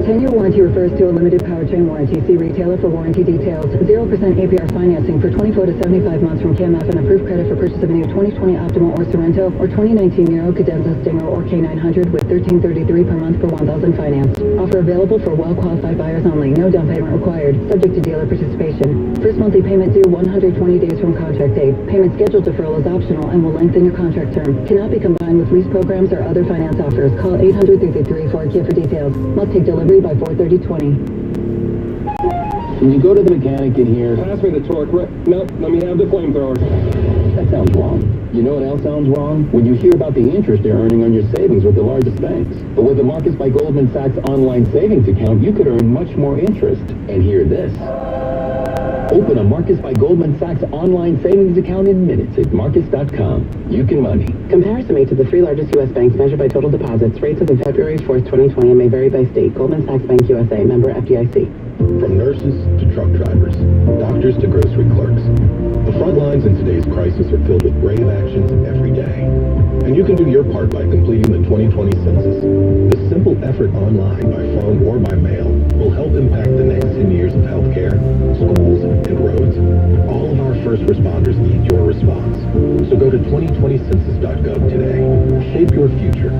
10-year warranty refers to a limited powertrain warranty. See retailer for warranty details. 0% APR financing for 24 to 75 months from KMF and approved credit for purchase of a new 2020 Optima or Sorento or 2019 Nero, Cadenza, Stinger, or K900 with $1,333 per month per $1,000 finance. Offer available for well-qualified buyers only. No down payment required. Subject to dealer participation. First monthly payment due 120 days from contract date. Payment schedule deferral is optional and will lengthen your contract term. Cannot be combined with lease programs or other finance offers. Call 800-333-4KIA for details. Must take delivery by 4/30/20. When you go to the mechanic in here, Pass me the torque. Nope, let me have the flamethrower. that sounds wrong. You know what else sounds wrong? When you hear about the interest they're earning on your savings with the largest banks. But with the Marcus by Goldman Sachs online savings account, you could earn much more interest. And hear this. Open a Marcus by Goldman Sachs online savings account in minutes at Marcus.com. You can money. Comparison made to the three largest U.S. banks measured by total deposits. Rates as of February 4th, 2020 and may vary by state. Goldman Sachs Bank USA, member FDIC. From nurses to truck drivers, doctors to grocery clerks. The front lines in today's crisis are filled with brave actions every day. And you can do your part by completing the 2020 census. This simple effort online, by phone, or by mail will help impact the next 10 years of healthcare, schools, and roads. All of our first responders need your response. So go to 2020census.gov today. Shape your future.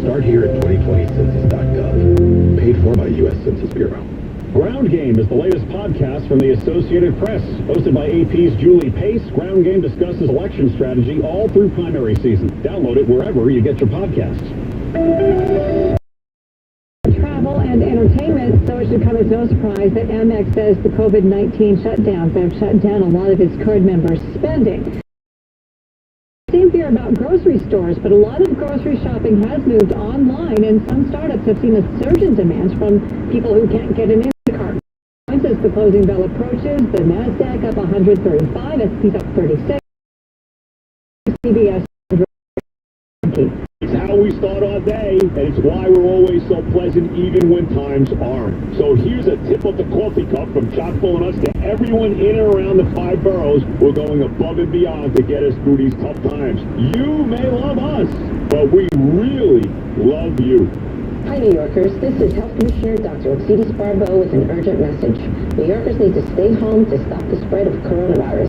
Start here at 2020census.gov. Paid for by U.S. Census Bureau. Ground Game is the latest podcast from the Associated Press. Hosted by AP's Julie Pace, Ground Game discusses election strategy all through primary season. Download it wherever you get your podcasts. Travel and entertainment, so it should come as no surprise that Amex says the COVID-19 shutdowns have shut down a lot of its card members' spending. Same fear about grocery stores, but a lot of grocery shopping has moved online, and some startups have seen a surge in demand from people who can't get an Instacart. As the closing bell approaches, the NASDAQ up 135, S&P's up 36, CBS. It's how we start our day, and it's why we're always so pleasant even when times aren't. So here's a tip of the coffee cup from Chock-full and us to everyone in and around the 5 boroughs. We're going above and beyond to get us through these tough times. You may love us, but we really love you. Hi, New Yorkers. This is Health Commissioner Dr. Oxidis Barbeau with an urgent message. New Yorkers need to stay home to stop the spread of coronavirus.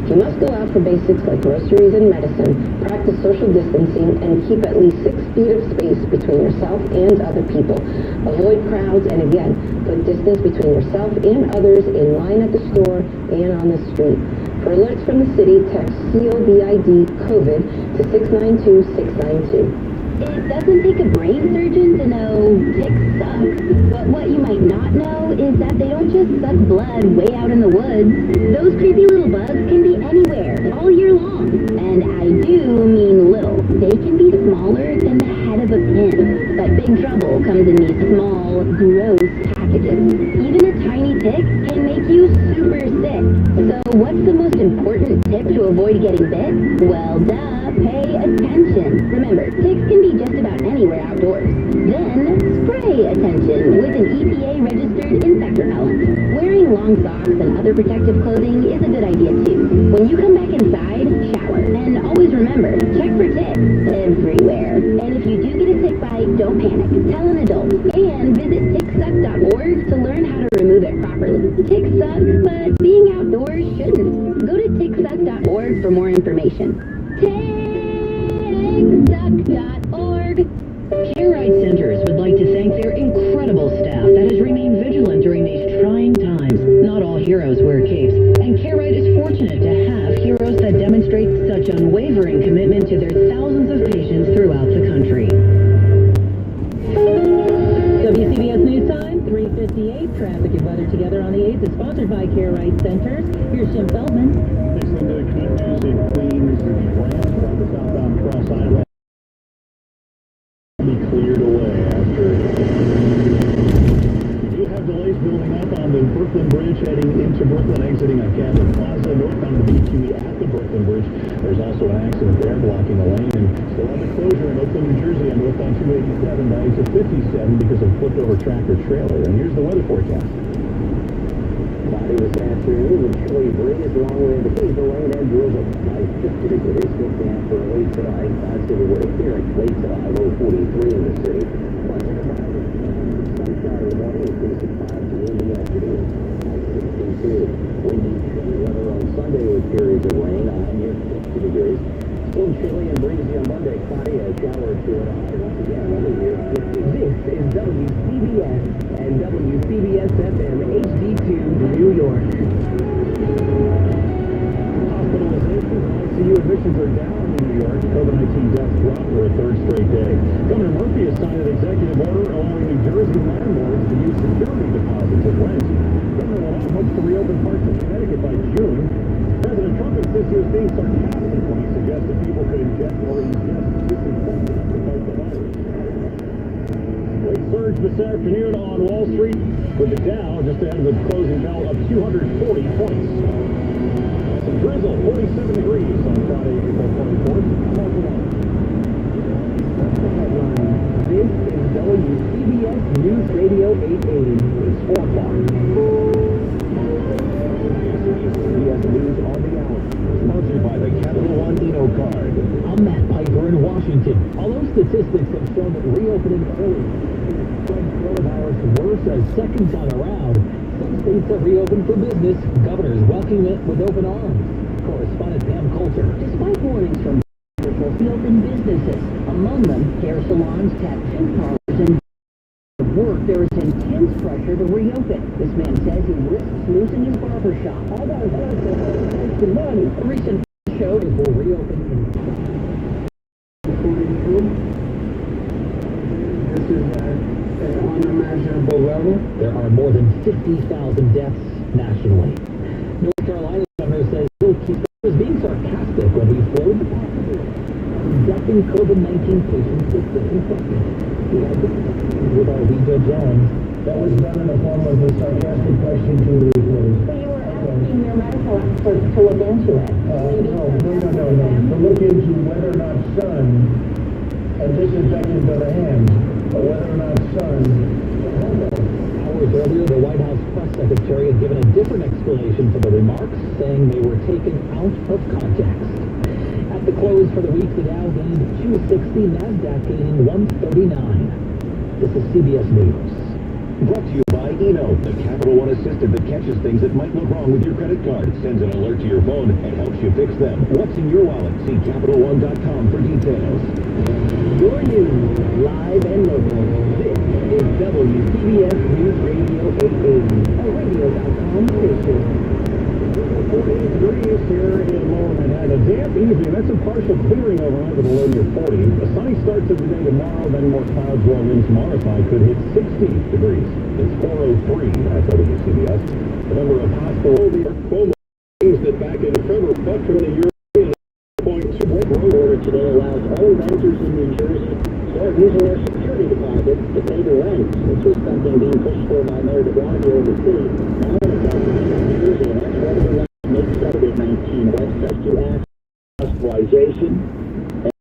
You must go out for basics like groceries and medicine, practice social distancing, and keep at least 6 feet of space between yourself and other people. Avoid crowds, and again, put distance between yourself and others in line at the store and on the street. For alerts from the city, text COVID COVID to 692-692. It doesn't take a brain surgeon to know ticks suck, but what you might not know is that they don't just suck blood way out in the woods. Those creepy little bugs can be anywhere, all year long. And I do mean little. They can be smaller than the head of a pin, but big trouble comes in these small, gross packages. Even a tiny tick can make you super sick. So what's the most important tip to avoid getting bit? Well, duh, pay attention. Remember, ticks can be just about anywhere outdoors. Then, spray attention with an EPA-registered insect repellent. Wearing long socks and other protective clothing is a good idea too. When you come back inside, shower. And always remember, check for ticks everywhere. And if you do get a tick bite, don't panic. Tell an adult. And visit ticksuck.org to learn how to remove it properly. Ticks suck, but being outdoors shouldn't. Go to ticksuck.org for more information. Ticksuck.org. CareRide Centers would like to thank their incredible staff that has remained vigilant during these trying times. Not all heroes wear capes, and CareRide is fortunate to have heroes that demonstrate such unwavering commitment to their thousands of patients throughout the country. WCBS News Time, 3:58. Traffic and weather together on the 8th is sponsored by CareRide Centers. Here's Jim Feldman. Listening to the good news in Queens, France from the southbound cross island be cleared away after we do have delays building up on the Brooklyn Bridge heading into Brooklyn, exiting on Cabot Plaza, northbound to BQE at the Brooklyn Bridge. There's also an accident there blocking the lane, and still have a closure in Oakland, New Jersey on northbound 287 by exit 57 because of flipped over tractor trailer. And here's the weather forecast. Cloudy this afternoon with chilly breeze along with occasional rain and drizzle. High 50 degrees. Look down for late tonight. Clouds everywhere appearing late tonight. Low 43 in the city. Sunshine in the morning. Increasing clouds in the afternoon. High 62. Windy, chilly weather on Sunday with periods of rain. High near 50 degrees. Still chilly and breezy on Monday. Cloudy, a shower or two at a high. Once again, only near 50. This is WCBS and WCBS FM HD2 New York. Hospitalizations and ICU admissions are down in New York. COVID-19 deaths dropped for a third straight day. Governor Murphy has signed an executive order allowing New Jersey landlords to use security deposits as rent. Governor Lamont hopes to reopen parts of Connecticut by June. President Trump insists he was being sarcastic when he suggested people could inject or ingest disinfectant to fight the virus. Rate surge this afternoon on Wall Street with the Dow just ahead of the closing bell of 240 points. Some drizzle, 47 degrees on Friday, April 24th. I'm Mark Malone. This is WCBS News Radio 880. It's 4 o'clock. CBS News on the hour. Sponsored by the Capital One Eno card. I'm Matt Piper in Washington. Although statistics have shown that reopening early spread coronavirus worse a second time around, some states have reopened for business. Governors welcoming it with open arms. Correspondent Pam Coulter. Despite warnings from officials, reopened businesses, among them hair salons, tattoo parlors, and work, there is intense pressure to reopen. This man says he risks losing his barber shop. All that is the money. A recent show will reopen in This is at an unimaginable level. There are more than 50,000 deaths nationally. North Carolina governor says he'll keep was being sarcastic when he floated the possibility of injecting COVID-19 patients with disinfectant. He had discussions with our Vija Jones. That was done in the form of a sarcastic question to the reporters. So you were asking your medical experts to look into it? No. To look into whether or not sun, a disinfectant of the hands, or whether or not sun. Hours earlier, the White House press secretary had given a different explanation for the remarks, saying they were taken out of context. At the close for the week, the Dow gained 260, NASDAQ gaining 139. This is CBS News. Brought to you by Eno, the Capital One assistant that catches things that might look wrong with your credit card, sends an alert to your phone, and helps you fix them. What's in your wallet? See CapitalOne.com for details. Your news, live and local. This is WCBS News Radio 880, a radio.com station. 40 degrees here in Lower Manhattan. A damp evening. That's a partial clearing overnight with a low near 40. A sunny start to the day tomorrow, then more clouds roll in tomorrow. High could hit 60 degrees. It's 4:03 at WCBS. The number of hospitals Cuomo changed it back in February, but from the European point to road order today allows all renters in New Jersey to start using their security deposit to pay the rent. This was something being pushed for by Mayor de Blasio of the city. Now in effect in New Jersey, and that's whether or not makes COVID-19 website to ask hospitalization and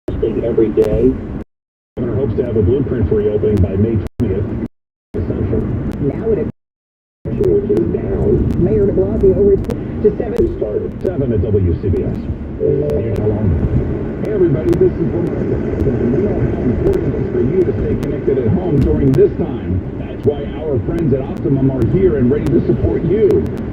testing every day. The governor hopes to have a blueprint for reopening by May 20th. Essential. Now it is down. Mayor de Blasio to 7 started. 7 at WCBS. Here's how long. Hey everybody, this is Lamont. We know how important it is for you to stay connected at home during this time. That's why our friends at Optimum are here and ready to support you.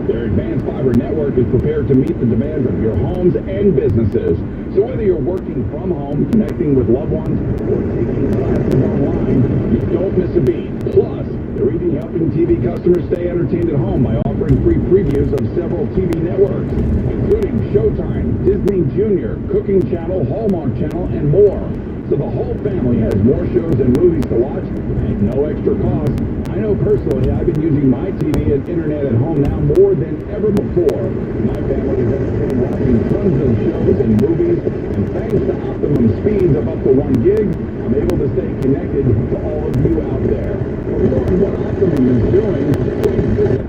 Their advanced fiber network is prepared to meet the demands of your homes and businesses. So whether you're working from home, connecting with loved ones, or taking classes online, you don't miss a beat. Plus, they're even helping TV customers stay entertained at home by offering free previews of several TV networks, including Showtime, Disney Junior, Cooking Channel, Hallmark Channel, and more. So the whole family has more shows and movies to watch at no extra cost. I know personally I've been using my TV and internet at home now more than ever before. My family is entertained watching tons of shows and movies, and thanks to Optimum speeds of up to 1 gig, I'm able to stay connected to all of you out there. For more on what Optimum is doing, please visit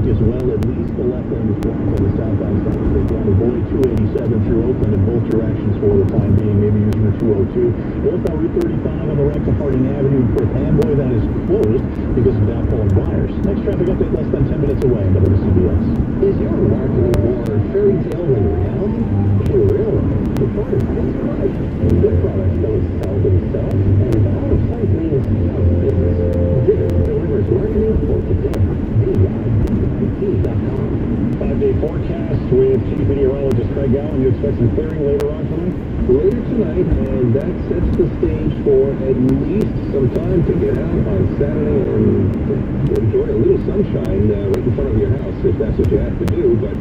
as well. At least the left lane is blocked on the southbound side of the down. Avoid 287 through Oakland in both directions for the time being. Maybe using the 202. Northbound Route 35 on the right to Harding Avenue in Perth Amboy. That is closed because of downfall of wires. Next traffic update less than 10 minutes away on WCBS. Is your marketing more fairy tale than reality? Really? The product is right. Good products don't sell themselves, and out of sight means out of business. Vivid delivers marketing for today. VIPT.com. 5-day forecast with Chief Meteorologist Craig Allen. You expect some clearing later on tonight? Later tonight, and that sets the stage for at least some time to get out on Saturday and enjoy a little sunshine right in front of your house, if that's what you have to do. But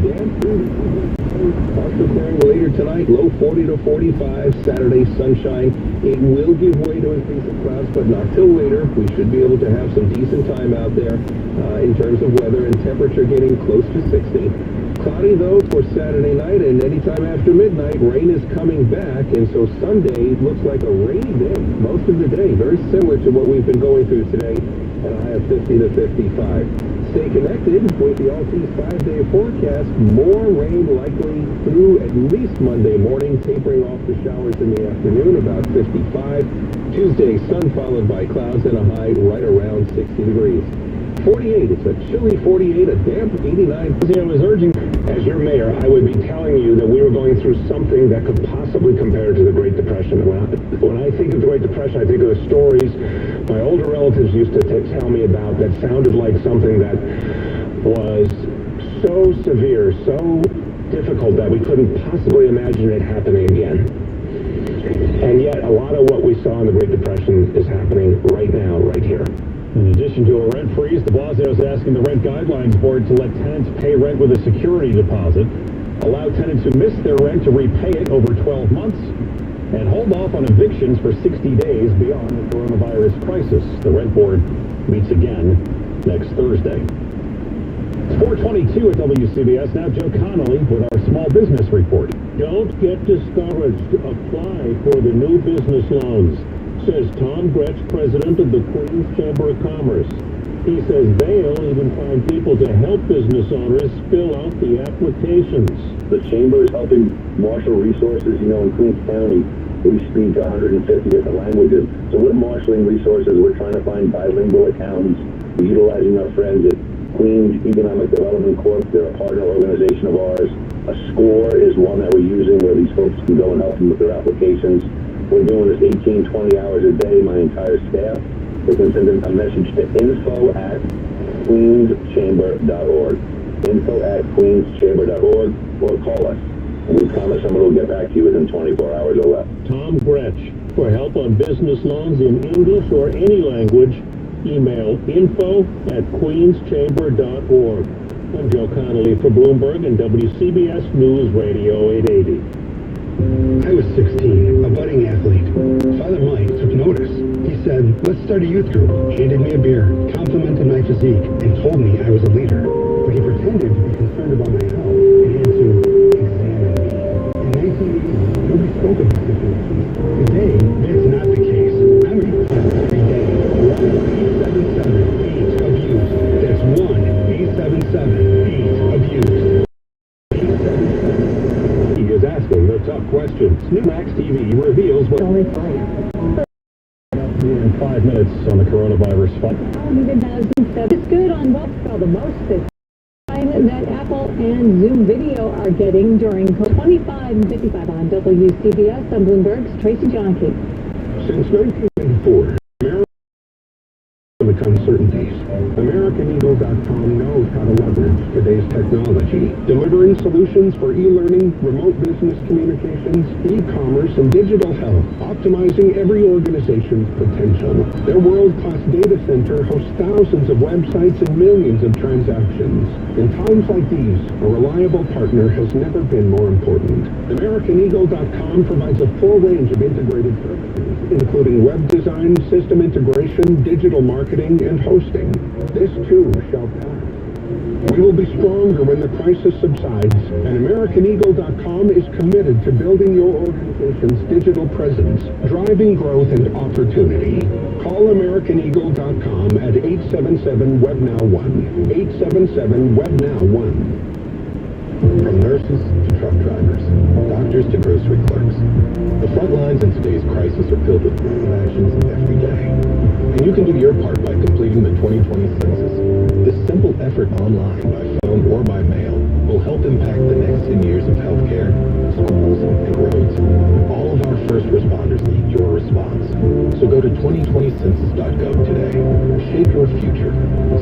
damn through partial clearing later tonight, low 40 to 45. Saturday sunshine. It will give way to increase of clouds, but not till later. We should be able to have some decent time out there in terms of weather and temperature getting close to 60. Cloudy, though, for Saturday night, and anytime after midnight, rain is coming back, and so Sunday looks like a rainy day most of the day, very similar to what we've been going through today, at a high of 50 to 55. Stay connected with the Altice 5-day forecast. More rain likely through at least Monday morning, tapering off the showers in the afternoon, about 55. Tuesday, sun followed by clouds and a high right around 60 degrees. 48, it's a chilly 48, a damp 89. I was urging, as your mayor, I would be telling you that we were going through something that could possibly compare to the Great Depression. When I think of the Great Depression, I think of the stories my older relatives used to tell me about that sounded like something that was so severe, so difficult that we couldn't possibly imagine it happening again. And yet, a lot of what we saw in the Great Depression is happening right now, right here. In addition to a rent freeze, de Blasio is asking the Rent Guidelines Board to let tenants pay rent with a security deposit, allow tenants who miss their rent to repay it over 12 months, and hold off on evictions for 60 days beyond the coronavirus crisis. The Rent Board meets again next Thursday. It's 4:22 at WCBS. Now Joe Connolly with our small business report. Don't get discouraged. Apply for the new business loans, says Tom Gretsch, president of the Queens Chamber of Commerce. He says they'll even find people to help business owners fill out the applications. The Chamber is helping marshal resources. You know, in Queens County, we speak 150 different languages. So we're marshaling resources. We're trying to find bilingual accountants. We're utilizing our friends at Queens Economic Development Corp. They're a partner organization of ours. A SCORE is one that we're using where these folks can go and help them with their applications. We're doing this 18, 20 hours a day, my entire staff. They can send a message to info@queenschamber.org. info@queenschamber.org, or call us. And we promise someone will get back to you within 24 hours or less. Tom Gretsch. For help on business loans in English or any language, email info@queenschamber.org. I'm Joe Connolly for Bloomberg and WCBS News Radio 880. I was 16, a budding athlete. Father Mike took notice. He said, let's start a youth group, handed me a beer, complimented my physique, and told me I was a leader. But he pretended to be concerned about my health and had to examine me. In 1980, nobody spoke of this situation. Today, that's not the case. I'm every day. 1-877-8-ABUSED. That's 1-877-8-ABUSED. Asking the tough questions. New Max TV reveals what only 5 minutes on the coronavirus fight. It's good on what's called the most time that Apple and Zoom Video are getting during 25 and 55 on WCBS. I'm Bloomberg's Tracy Johnke. Since 1994, uncertainties. AmericanEagle.com knows how to leverage today's technology, delivering solutions for e-learning, remote business communications, e-commerce, and digital health, optimizing every organization's potential. Their world-class data center hosts thousands of websites and millions of transactions. In times like these, a reliable partner has never been more important. AmericanEagle.com provides a full range of integrated services, including web design, system integration, digital marketing, and hosting. This too shall pass. We will be stronger when the crisis subsides, and AmericanEagle.com is committed to building your organization's digital presence, driving growth and opportunity. Call AmericanEagle.com at 877-WebNow1. 877-WebNow1. From nurses to truck drivers, doctors to grocery clerks, the front lines in today's crisis are filled with massive actions every day. And you can do your part by completing the 2020 census. This simple effort online, by phone, or by mail will help impact the next 10 years of healthcare, schools, and roads. All of our first responders need your response. So go to 2020census.gov today. Shape your future.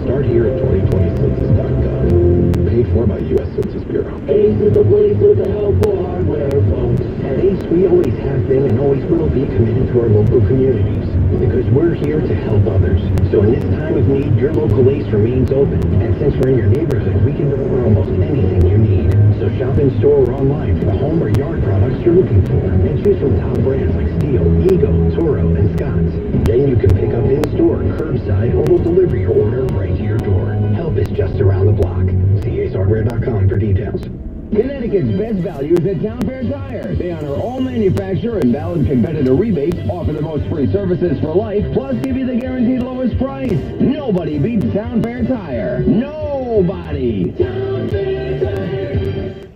Start here at 2020census.gov. Paid for by U.S. Census Bureau. Ace is the place with the helpful hardware, folks. At Ace, we always have been and always will be committed to our local communities, because we're here to help others. So in this time of need, your local Ace remains open. And since we're in your neighborhood, we can deliver almost anything you need. So shop in store or online for the home or yard products you're looking for. And choose from top brands like Steel, Ego, Toro, and Scott's. Then you can pick up in store, curbside, or we'll deliver your order right to your door. Help is just around the block. See acehardware.com for details. Connecticut's best value is at Town Fair Tire. They honor all manufacturer and valid competitor rebates, offer the most free services for life, plus give you the guaranteed lowest price. Nobody beats Town Fair Tire. Nobody. Town Fair Tire.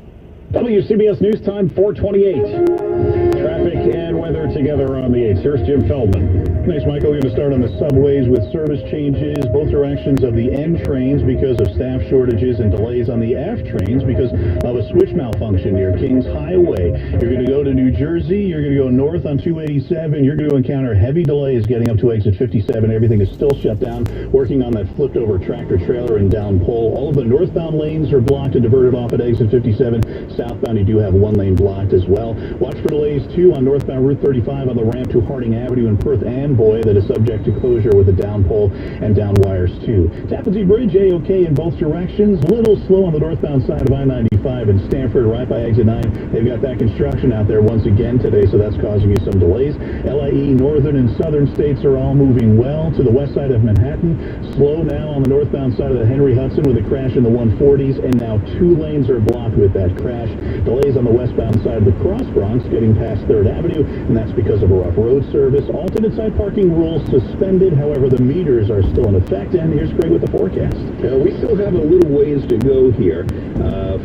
WCBS News Time 428. Traffic and weather together on the 8th. Here's Jim Feldman. Thanks, Michael. We're going to start on the subways with service changes, both directions of the N trains because of staff shortages and delays on the F trains because of a switch malfunction near Kings Highway. You're going to go to New Jersey. You're going to go north on 287. You're going to encounter heavy delays getting up to exit 57. Everything is still shut down. Working on that flipped over tractor trailer and down pole. All of the northbound lanes are blocked and diverted off at exit 57. Southbound, you do have one lane blocked as well. Watch for delays, too, on northbound Route 35 on the ramp to Harding Avenue in Perth and Boy that is subject to closure with a down pole and down wires, too. Tappan Zee Bridge, A-OK in both directions. A little slow on the northbound side of I-95 in Stamford, right by exit 9. They've got that construction out there once again today, so that's causing you some delays. LIE, northern and southern states are all moving well to the west side of Manhattan. Slow now on the northbound side of the Henry Hudson with a crash in the 140s, and now 2 lanes are blocked with that crash. Delays on the westbound side of the Cross Bronx getting past 3rd Avenue, and that's because of a rough road service. Alternate side parking rules suspended. However, the meters are still in effect, and here's Greg with the forecast. We still have a little ways to go here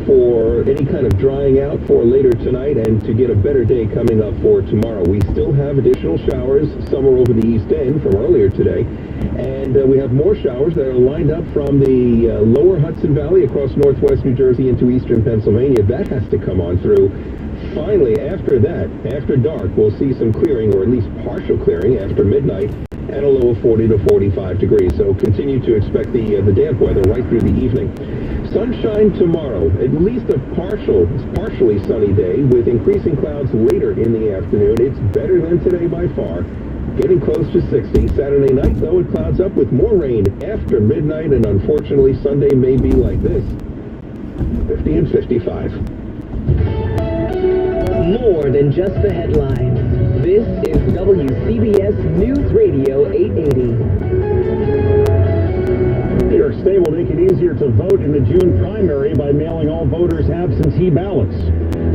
for any kind of drying out for later tonight and to get a better day coming up for tomorrow. We still have additional showers. Some are over the East End from earlier today. And we have more showers that are lined up from the lower Hudson Valley across northwest New Jersey into eastern Pennsylvania. That has to come on through. Finally, after that, after dark, we'll see some clearing, or at least partial clearing after midnight, at a low of 40 to 45 degrees. So continue to expect the damp weather right through the evening. Sunshine tomorrow, at least a partially sunny day with increasing clouds later in the afternoon. It's better than today by far. Getting close to 60. Saturday night, though, it clouds up with more rain after midnight, and unfortunately, Sunday may be like this. 50 and 55. More than just the headlines. This is WCBS News Radio 880. New York State will make it easier to vote in the June primary by mailing all voters absentee ballots.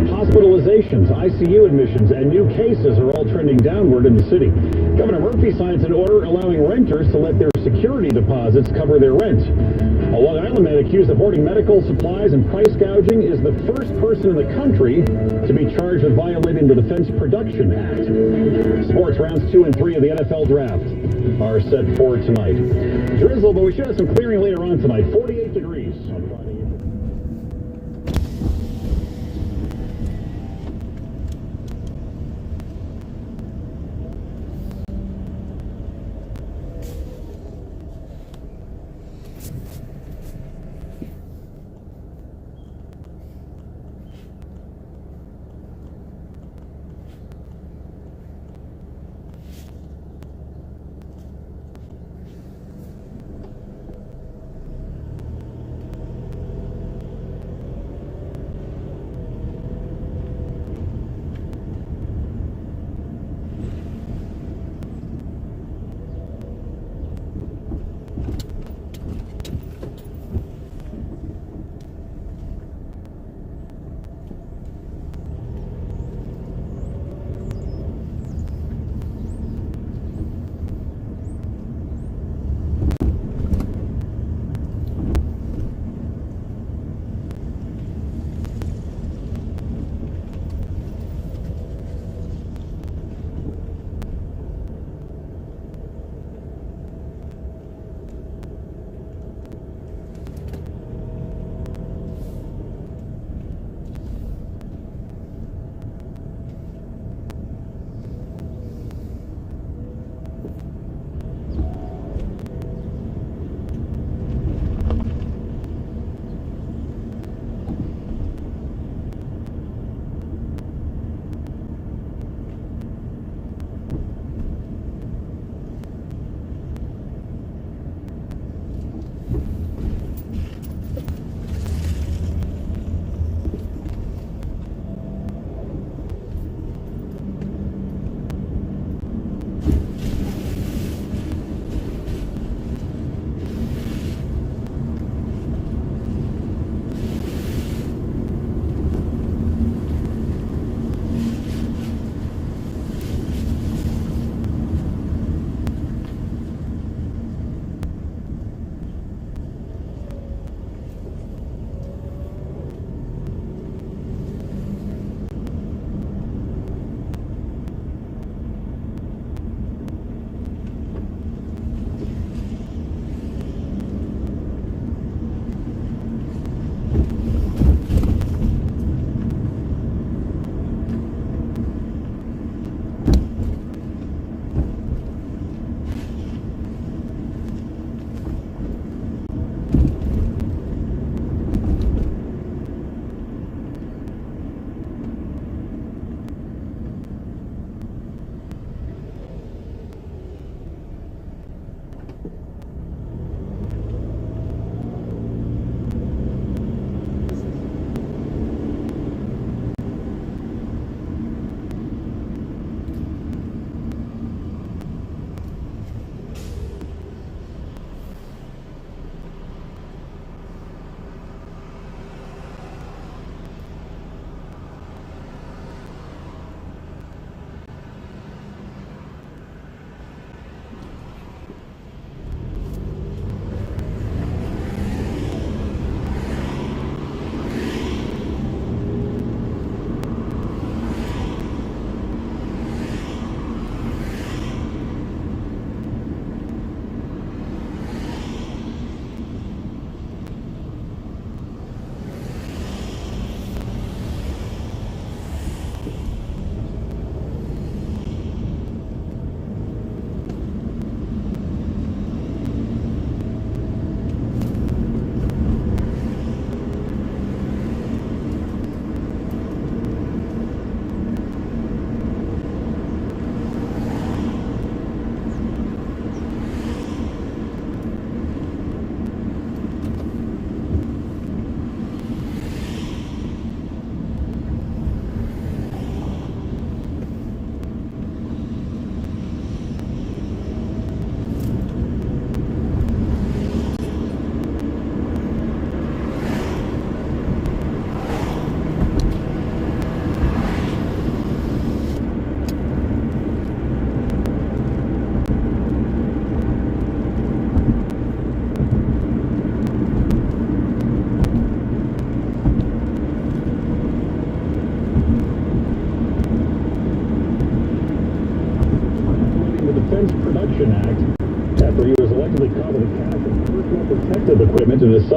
Hospitalizations, ICU admissions, and new cases are all trending downward in the city. Governor Murphy signs an order allowing renters to let their security deposits cover their rent. A Long Island man accused of hoarding medical supplies and price gouging is the first person in the country to be charged with violating the Defense Production Act. Sports rounds 2 and 3 of the NFL draft are set for tonight. Drizzle, but we should have some clearing later on tonight. 48 degrees on Friday.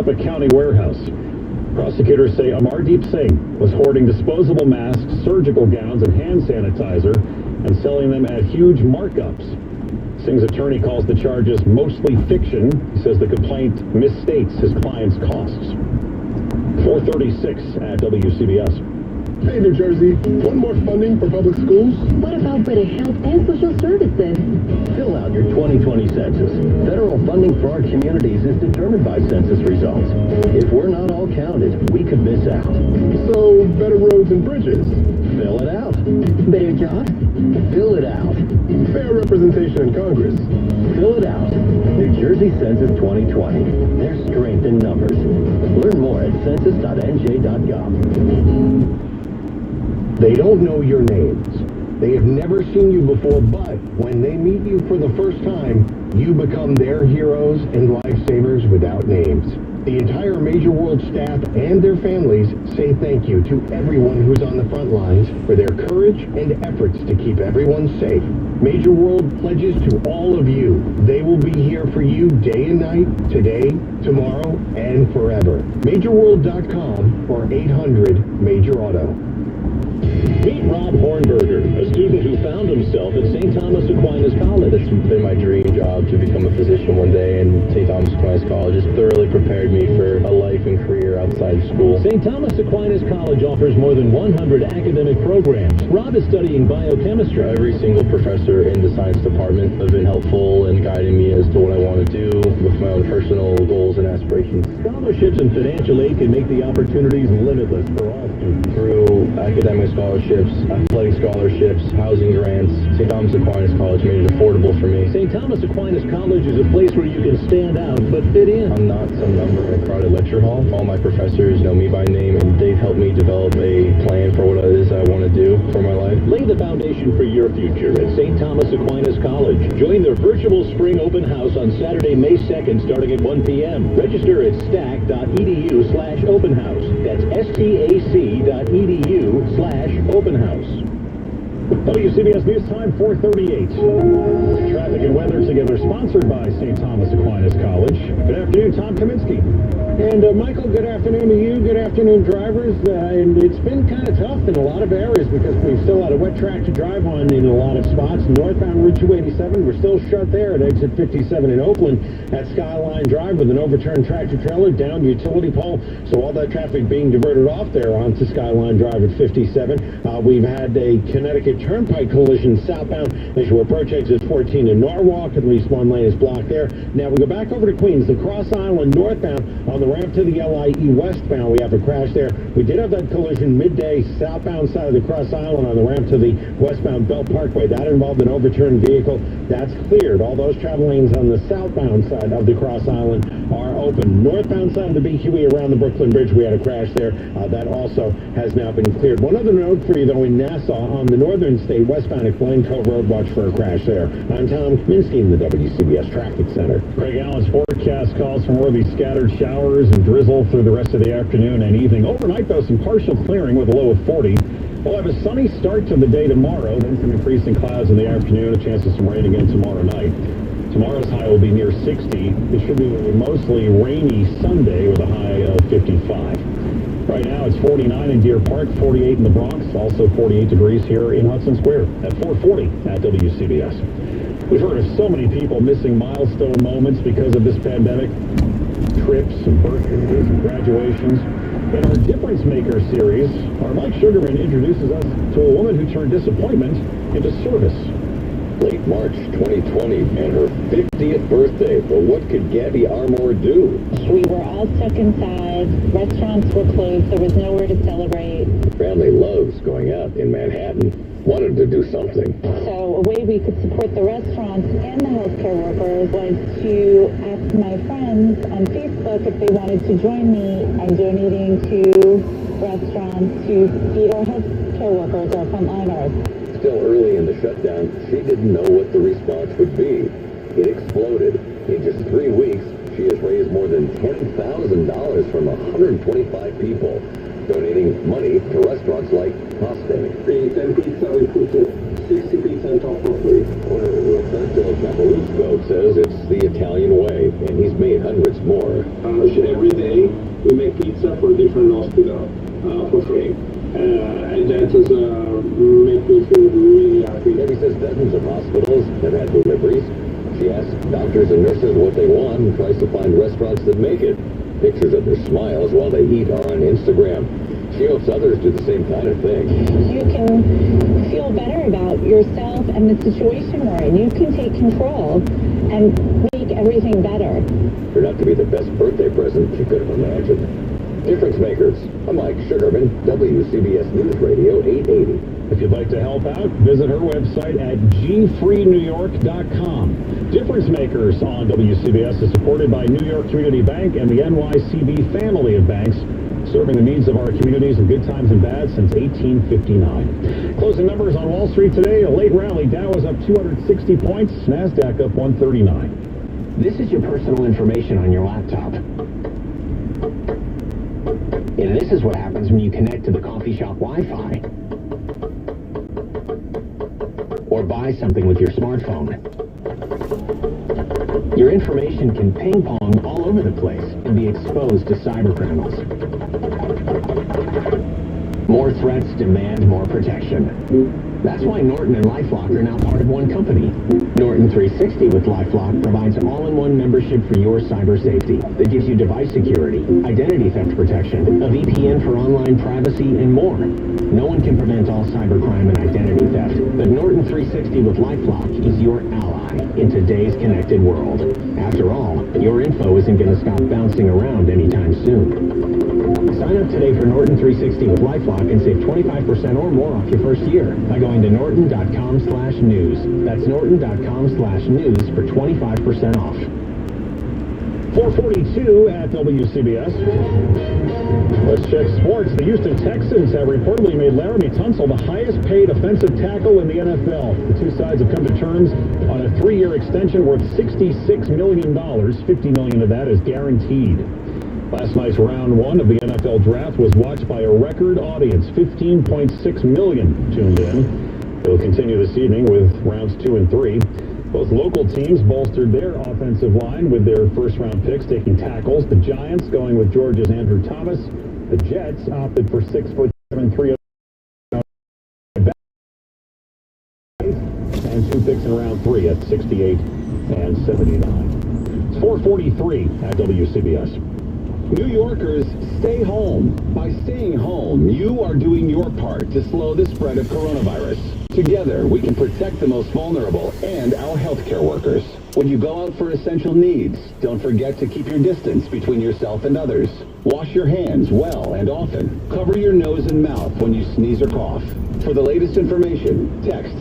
Suffolk County warehouse. Prosecutors say Amardeep Singh was hoarding disposable masks, surgical gowns, and hand sanitizer and selling them at huge markups. Singh's attorney calls the charges mostly fiction. He says the complaint misstates his client's costs. 436 at WCBS. Hey, New Jersey, want more funding for public schools? What about better health and social services? Fill out your 2020 census. Federal funding for our communities is determined by census results. If we're not all counted, we could miss out. So, better roads and bridges. Fill it out. Better jobs? Fill it out. Fair representation in Congress. Fill it out. New Jersey Census 2020. There's strength in numbers. Learn more at census.nj.gov. They don't know your names. They have never seen you before, but when they meet you for the first time, you become their heroes and lifesavers without names. The entire Major World staff and their families say thank you to everyone who's on the front lines for their courage and efforts to keep everyone safe. Major World pledges to all of you. They will be here for you day and night, today, tomorrow, and forever. MajorWorld.com or 800-MAJOR-AUTO. Meet Rob Hornberger, a student who found himself at St. Thomas Aquinas College. It's been my dream job to become a physician one day, and St. Thomas Aquinas College has thoroughly prepared me for a life and career outside of school. St. Thomas Aquinas College offers more than 100 academic programs. Rob is studying biochemistry. Every single professor in the science department have been helpful in guiding me as to what I want to do with my own personal goals and aspirations. Scholarships and financial aid can make the opportunities limitless for all students. Through academic scholarships, athletic scholarships, housing grants, St. Thomas Aquinas College made it affordable for me. St. Thomas Aquinas College is a place where you can stand out but fit in. I'm not some number in a crowded lecture hall. All my professors know me by name, and they've helped me develop a plan for what it is I want to do for my life. Lay the foundation for your future at St. Thomas Aquinas College. Join their virtual spring open house on Saturday, May 2nd, starting at 1 p.m. Register at stack.edu/open house. That's stac.edu/open house. WCBS News Time, 4:38. Traffic and weather together, sponsored by St. Thomas Aquinas College. Good afternoon, Tom Kaminsky. And Michael, good afternoon to you. Good afternoon, drivers. And it's been kind of tough in a lot of areas because we've still had a wet track to drive on in a lot of spots. Northbound Route 287, we're still shut there at exit 57 in Oakland at Skyline Drive with an overturned tractor trailer down utility pole. So all that traffic being diverted off there onto Skyline Drive at 57. We've had a Connecticut Turnpike collision southbound as you approach exit 14 in Norwalk. At least one lane is blocked there. Now we go back over to Queens, the Cross Island northbound on the ramp to the LIE westbound. We have a crash there. We did have that collision midday southbound side of the Cross Island on the ramp to the westbound Belt Parkway. That involved an overturned vehicle. That's cleared. All those travel lanes on the southbound side of the Cross Island are open. Northbound side of the BQE around the Brooklyn Bridge, we had a crash there. That also has now been cleared. One other note for you, though, in Nassau on the northern state westbound at Glen Cove Road, watch for a crash there. I'm Tom Kaminsky in the WCBS Traffic Center. Craig Allen's forecast calls for more of these scattered showers and drizzle through the rest of the afternoon and evening. Overnight, though, some partial clearing with a low of 40. We'll have a sunny start to the day tomorrow, then some increasing clouds in the afternoon, a chance of some rain again tomorrow night. Tomorrow's high will be near 60. It should be a mostly rainy Sunday with a high of 55. Right now it's 49 in Deer Park, 48 in the Bronx, also 48 degrees here in Hudson Square at 440 at WCBS. We've heard of so many people missing milestone moments because of this pandemic. Trips, birthdays, and graduations. In our Difference Maker series, our Mike Sugarman introduces us to a woman who turned disappointment into service. Late March 2020 and her 50th birthday. But what could Gabby Armour do? We were all stuck inside. Restaurants were closed. There was nowhere to celebrate. Family loves going out in Manhattan. Wanted to do something. So a way we could support the restaurants and the healthcare workers was to ask my friends on Facebook if they wanted to join me in donating to restaurants to feed our healthcare workers, our frontliners. Still early in the shutdown, she didn't know what the response would be. It exploded. In just 3 weeks, she has raised more than $10,000 from 125 people, donating money to restaurants like Austin. The 10 pizza, we put 60% off for free. Owner Roberto Capolusco says it's the Italian way, and he's made hundreds more. Every day we make pizza for different hospitals for free. And that has made me feel really happy. Debbie says dozens of hospitals have had deliveries. She asks doctors and nurses what they want and tries to find restaurants that make it. Pictures of their smiles while they eat are on Instagram. She hopes others do the same kind of thing. You can feel better about yourself and the situation we're in. You can take control and make everything better. Turned out to be the best birthday present she could have imagined. Difference makers. I'm Mike Sugarman, WCBS News Radio 880. If you'd like to help out, visit her website at gfreenewyork.com. Difference Makers on WCBS is supported by New York Community Bank and the NYCB family of banks, serving the needs of our communities in good times and bad since 1859. Closing numbers on Wall Street today, a late rally. Dow is up 260 points, NASDAQ up 139. This is your personal information on your laptop. And this is what happens when you connect to the coffee shop Wi-Fi. Or buy something with your smartphone. Your information can ping-pong all over the place and be exposed to cyber criminals. More threats demand more protection. That's why Norton and LifeLock are now part of one company. Norton 360 with LifeLock provides all-in-one membership for your cyber safety that gives you device security, identity theft protection, a VPN for online privacy, and more. No one can prevent all cybercrime and identity theft, but Norton 360 with LifeLock is your ally in today's connected world. After all, your info isn't going to stop bouncing around anytime soon. Sign up today for Norton 360 with LifeLock and save 25% or more off your first year by going to norton.com/news. That's norton.com/news for 25% off. 442 at WCBS. Let's check sports. The Houston Texans have reportedly made Laramie Tunsil the highest paid offensive tackle in the NFL. The two sides have come to terms on a 3-year extension worth $66 million. $50 million of that is guaranteed. Last night's round 1 of the NFL draft was watched by a record audience. 15.6 million tuned in. It will continue this evening with rounds 2 and 3. Both local teams bolstered their offensive line with their first-round picks taking tackles. The Giants going with Georgia's Andrew Thomas. The Jets opted for 6'7", 3 and 2 picks in round 3 at 68 and 79. It's 443 at WCBS. New Yorkers, stay home. By staying home, you are doing your part to slow the spread of coronavirus. Together, we can protect the most vulnerable and our healthcare workers. When you go out for essential needs, don't forget to keep your distance between yourself and others. Wash your hands well and often. Cover your nose and mouth when you sneeze or cough. For the latest information, text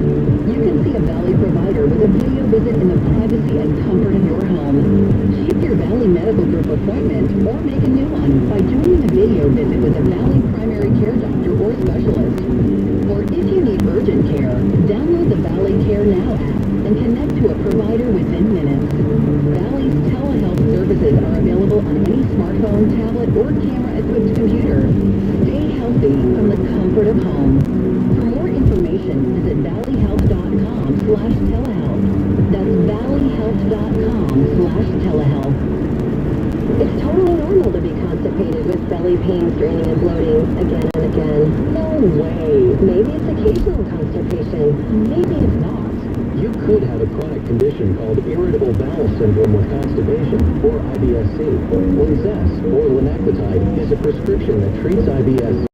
You can see a Valley provider with a video visit in the privacy and comfort of your home. Keep your Valley Medical Group appointment or make a new one by joining a video visit with a Valley primary care doctor or specialist. Or if you need urgent care, download the Valley Care Now app and connect to a provider within minutes. Valley's telehealth services are available on any smartphone, tablet, or camera-equipped computer. Stay healthy from the comfort of home. For more information, visit valleyhealth.com/telehealth. That's valleyhealth.com/telehealth. It's totally normal to be constipated with belly pain, straining, and bloating again and again. No way. Maybe it's occasional constipation. Maybe it's not. You could have a chronic condition called irritable bowel syndrome with constipation, or IBS-C. Linzess, or linaclotide, is a prescription that treats IBS.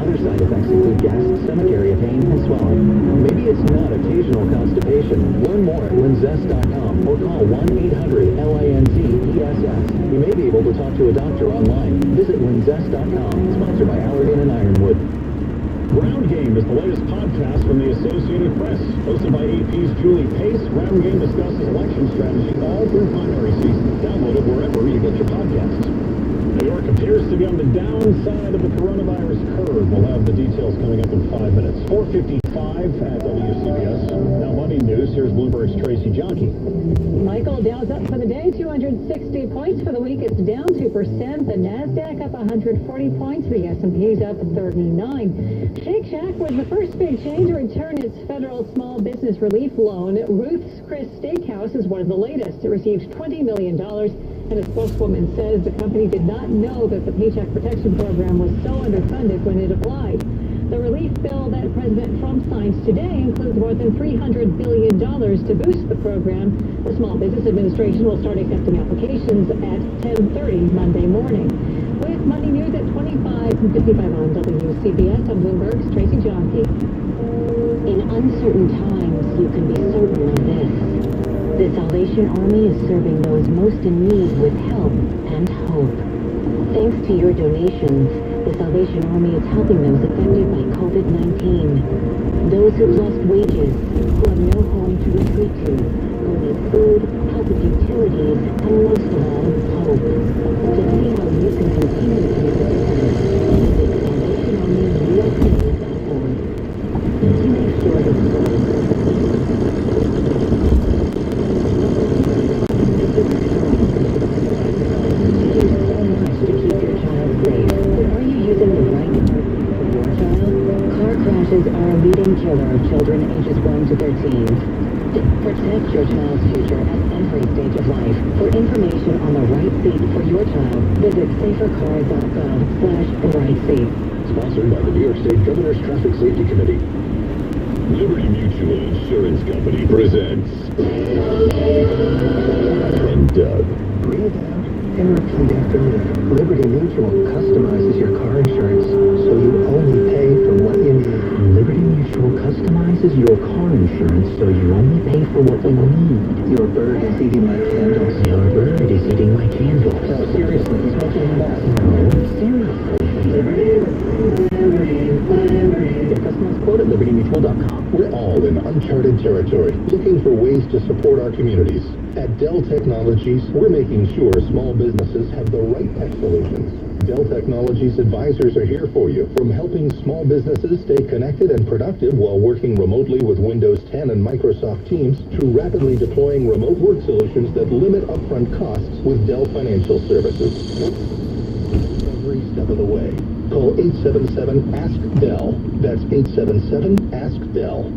Other side effects include gas, stomach area pain, and swelling. Maybe it's not occasional constipation. Learn more at linzess.com or call 1-800-LINZ-ESS. You may be able to talk to a doctor online. Visit linzess.com, sponsored by Allergan and Ironwood. Ground Game is the latest podcast from the Associated Press. Hosted by AP's Julie Pace, Ground Game discusses election strategy all through primary season. Download it wherever you get your podcasts. New York appears to be on the downside of the coronavirus curve. We'll have the details coming up in 5 minutes. 4:55 at WCBS. Now Money News, here's Bloomberg's Tracy Jockey. Michael, Dow's up for the day, 260 points for the week. It's down 2%. The NASDAQ up 140 points. The S&P's up 39. Shake Shack was the first big chain to return its federal small business relief loan. Ruth's Chris Steakhouse is one of the latest. It received $20 million, and a spokeswoman says the company did not know that the Paycheck Protection Program was so underfunded when it applied. The relief bill that President Trump signs today includes more than $300 billion to boost the program. The Small Business Administration will start accepting applications at 10:30 Monday morning. With Money News at 25:55 on WCBS, I'm Bloomberg's Tracy Johnson. In uncertain times, you can be certain of this. The Salvation Army is serving those most in need with help and hope. Thanks to your donations, the Salvation Army is helping those affected by COVID-19. Those who've lost wages, who have no home to retreat to, who need food, help with utilities, and most of all, hope. To see how you can continue to make a difference, visit SalvationArmyUSA.org. To make sure that are a leading killer of children ages 1 to 13. Protect your child's future at every stage of life. For information on the right seat for your child, visit safercar.gov/rightseat. Sponsored by the New York State Governor's Traffic Safety Committee. Liberty Mutual Insurance Company presents From Doug. Breathe out and repeat after me. Liberty Mutual customizes your car insurance so you only pay for what you need. Liberty Mutual customizes your car insurance so you only pay for what you need. Your bird is eating my candles. Your bird is eating my candles. No, seriously, he's making a mess. No, seriously. Get customized quote at libertymutual.com. We're all in uncharted territory, looking for ways to support our communities. At Dell Technologies, we're making sure small businesses have the right tech solutions. Dell Technologies advisors are here for you, from helping small businesses stay connected and productive while working remotely with Windows 10 and Microsoft Teams, to rapidly deploying remote work solutions that limit upfront costs with Dell Financial Services. Every step of the way. Call 877-ASK-DELL. That's 877-ASK-DELL.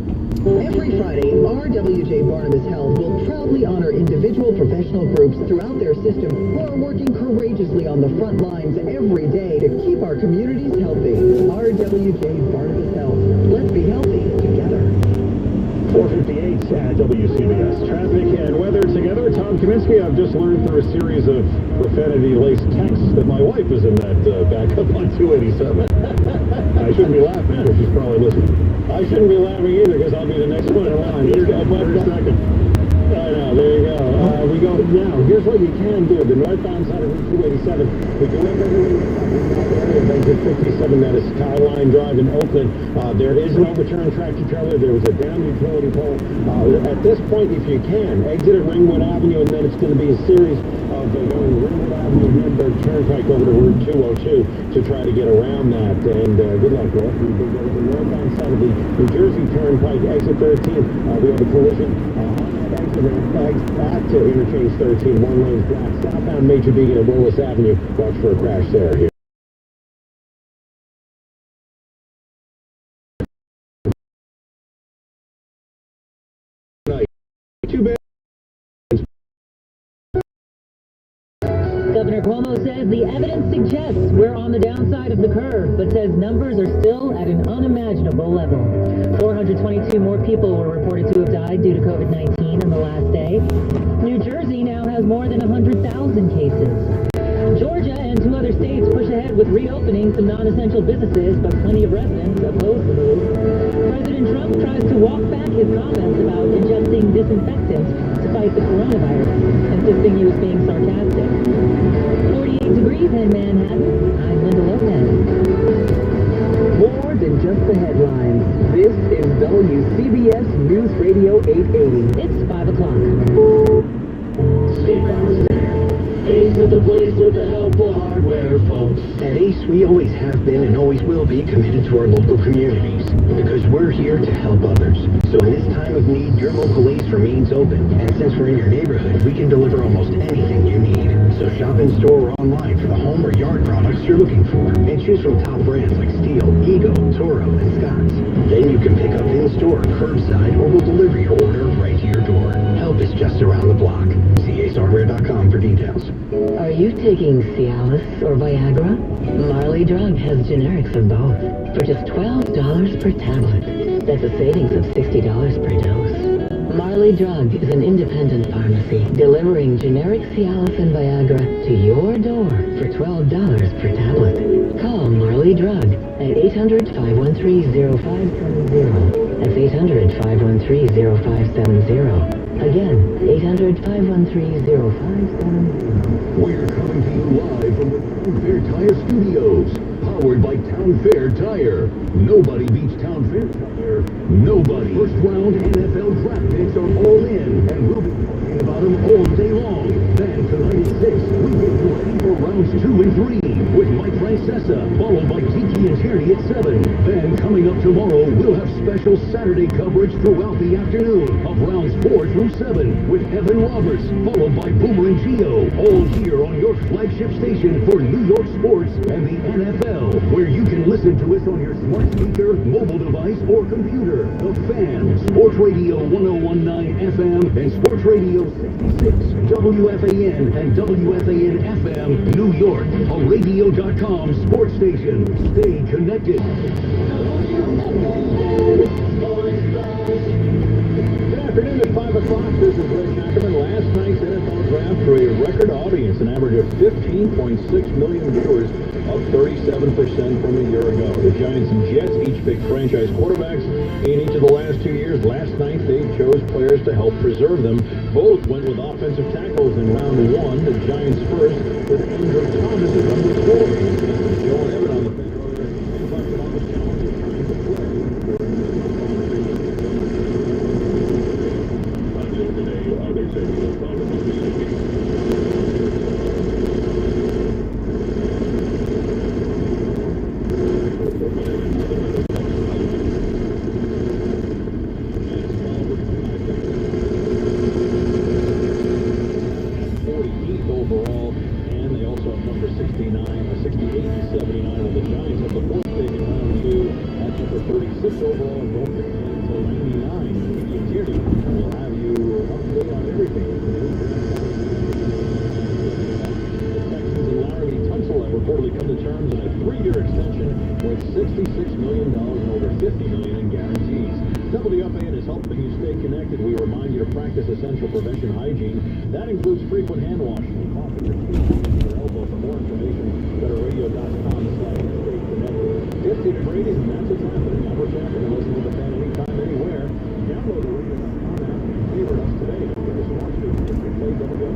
Every Friday, RWJ Barnabas Health will proudly honor individual professional groups throughout their system who are working courageously on the front lines every day to keep our communities healthy. RWJ Barnabas Health. Let's be healthy together. 4:58 at WCBS. Traffic and weather together. Tom Kaminsky, I've just learned through a series of profanity-laced texts that my wife is in that backup on 287. I shouldn't be laughing because she's probably listening. I shouldn't be laughing either because I'll be the next one in line. Just go for a second. I know, there you go. We you go. Now, here's what you can do. The northbound side of Route 287. If you went over exit 57, that is Skyline Drive in Oakland. There is an overturned tractor trailer. There was a downed utility pole. At this point, if you can, exit at Ringwood Avenue, and then it's going to be a series of going Ringwood Avenue, Nuremberg Turnpike over to Route 202 to try to get around that. And good luck, Roy. The northbound side of the New Jersey Turnpike, exit 13. We have a collision on that exit back to interchange 13. One lane's blocked. Southbound Major Beacon at Willis Avenue. Watch for a crash there. Here. Too bad. Governor Cuomo says the evidence suggests we're on the downside of the curve, but says numbers are still at an unimaginable level. 422 more people were reported to have died due to COVID-19 on the last day. New Jersey now has more than 100,000 cases. Georgia and 2 other states push ahead with reopening some non-essential businesses, but plenty of residents oppose the move. President Trump tries to walk back his comments about ingesting disinfectant to fight the coronavirus, insisting he was being sarcastic. 48 degrees in Manhattan. I'm Linda Lopez. More than just the headlines. This is WCBS News Radio 880. It's 5 o'clock. Ace at the place with the helpful hardware, folks. At Ace, we always have been and always will be committed to our local communities because we're here to help others. So in this time of need, your local Ace remains open. And since we're in your neighborhood, we can deliver almost anything you need. So shop in store or online for the home or yard products you're looking for. And choose from top brands like Steel, Ego, Toro, and Scott's. Then you can pick up in store, curbside, or we'll deliver your order right to your door. Help is just around the block. See acehardware.com for details. Are you taking Cialis or Viagra? Marley Drug has generics of both for just $12 per tablet. That's a savings of $60 per dose. Marley Drug is an independent pharmacy delivering generic Cialis and Viagra to your door for $12 per tablet. Call Marley Drug at 800-513-0570. That's 800-513-0570. Again, 800-513-0570. We're coming to you live from the Town Fair Tire Studios, powered by Town Fair Tire. Nobody beats Town Fair Tire. Nobody. First round NFL draft picks are all in, and we'll be talking about them all day long. Then tonight at 6, we get you ready for rounds 2 and 3 with Mike Francesa, followed by Kiki and Tierney at 7. Then coming up tomorrow, we'll have special Saturday coverage throughout the afternoon of rounds 4 through 7 with Evan Roberts, followed by Boomer and Gio, all here on your flagship station for New York sports and the NFL, where you can listen to us on your smart speaker, mobile device, or computer. The Fan, Sports Radio 1019 FM and Sports Radio 66, WFAN and WFAN FM, New York, a radio.com sports station. Stay connected. Good afternoon at 5 o'clock. This is Rick Ackerman. Last night's NFL draft drew a record audience, an average of 15.6 million viewers, up 37% from a year ago. The Giants and Jets each picked franchise quarterbacks in each of the last 2 years. Last night, they chose players to help preserve them. Both went with offensive tackles in round 1. The Giants first with Andrew Thomas at number 4. Joe and Evan on the bench earlier and talked about the challenges trying to play for overall, and they also have number 68 and 79, while the Giants have the 4th pick in round 2 at number 36 overall, and both pick until 99. Kiki and Tierney will have you up to date on everything. The Texans and Larry Tunsil have reportedly come to terms on a 3-year extension worth $66 million and over $50 million in guarantees. WFAN is helping you stay connected. We remind you to practice essential prevention hygiene. That includes frequent hand washing and coughing your teeth and your elbow. For more information, go to radio.com/stay connected. It's David Brady, and that's what's happening. I'm Rick Ackerman. Listen to the Fan anytime, anywhere. Download the radio.com app and favorite us today. Go to smart speakers and play WFAN.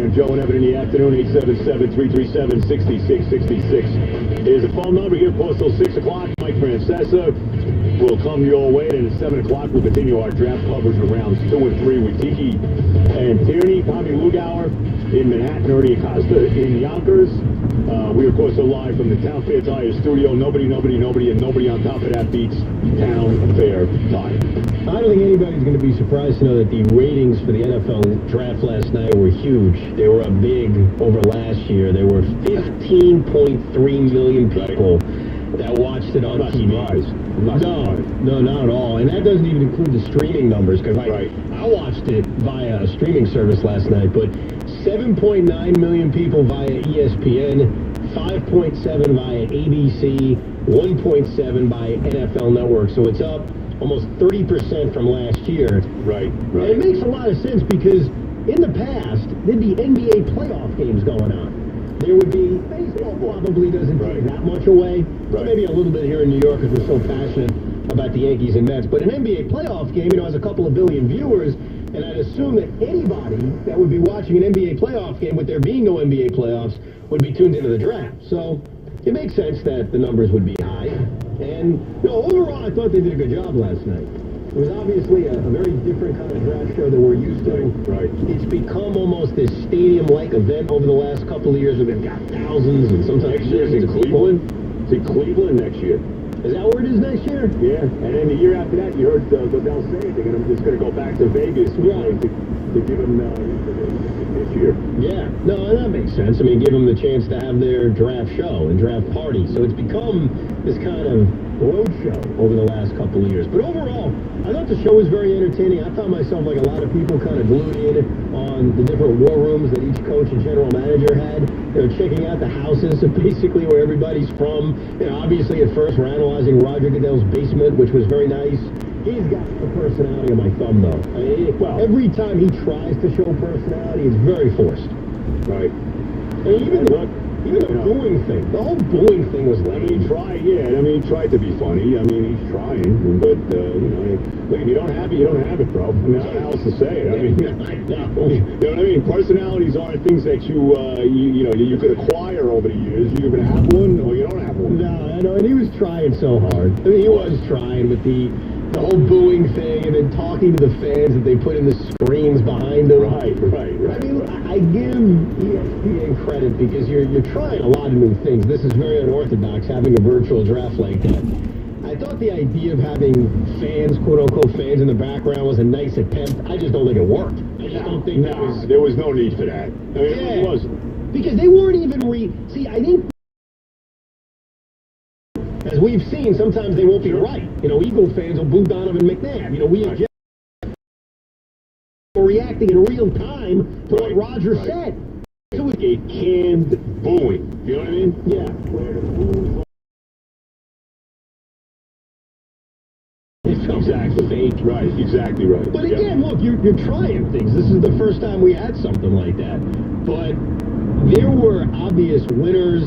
morning, Joe and Evan in the afternoon, 877-337-6666 is the phone number here, post till 6 o'clock. Mike Francesa will come your way, and at 7 o'clock we'll continue our draft coverage of rounds 2 and 3 with Tiki and Tierney, Tommy Lugauer in Manhattan, Ernie Acosta in Yonkers. We, of course, are live from the Town Fair Tire studio. Nobody on top of that beats Town Fair Tire. I don't think anybody's going to be surprised to know that the ratings for the NFL draft last night were huge. They were up big over last year. There were 15.3 million people that watched it on TV. No, not at all. And that doesn't even include the streaming numbers, because I watched it via a streaming service last night, but 7.9 million people via ESPN, 5.7 via ABC, 1.7 by NFL Network. So it's up almost 30% from last year. Right. And it makes a lot of sense because in the past, there'd be NBA playoff games going on. There would be, baseball probably doesn't take that much away. Maybe a little bit here in New York because we're so passionate about the Yankees and Mets. But an NBA playoff game, has a couple of billion viewers. And I'd assume that anybody that would be watching an NBA playoff game with there being no NBA playoffs would be tuned into the draft. So it makes sense that the numbers would be high. And overall, I thought they did a good job last night. It was obviously a very different kind of draft show than we're used to. Right. It's become almost this stadium-like event over the last couple of years where they've got thousands and sometimes next year it's in Cleveland. It's in Cleveland next year. Is that where it is next year? Yeah, and then the year after that, you heard Goodell say they're just going to go back to Vegas to give them this year. Yeah, no, that makes sense. I mean, give them the chance to have their draft show and draft party. So it's become this kind of road show over the last couple of years. But overall, I thought the show was very entertaining. I found myself like a lot of people kind of glued in on the different war rooms that each coach and general manager had. Checking out the houses, basically where everybody's from. Obviously at first we're analyzing Roger Goodell's basement, which was very nice. He's got the personality of my thumb, though. I mean, every time he tries to show personality, it's very forced. Right. And even the booing thing. The whole booing thing was lame. He tried to be funny. I mean, he's trying, but, look, if you don't have it, you don't have it, bro. I mean, I don't know how else to say it. I mean, you know what I mean? Personalities aren't things that you could acquire over the years. You either have one or you don't have one. No, I know, and he was trying so hard. I mean, he was trying with the whole booing thing and then talking to the fans that they put in the screens behind them. Right. I mean, I give ESPN credit because you're trying a lot of new things. This is very unorthodox, having a virtual draft like that. I thought the idea of having fans, quote-unquote fans in the background was a nice attempt. I just don't think it worked. I just don't think there was no need for that. I mean, it wasn't. Because they weren't even See, I think as we've seen, sometimes they won't be right. Eagle fans will boo Donovan McNabb. We are reacting in real time to what Roger said. So it's a canned booing. You know what I mean? Yeah. Exactly. Fake. Right. Exactly right. But again, look, you're trying things. This is the first time we had something like that. But there were obvious winners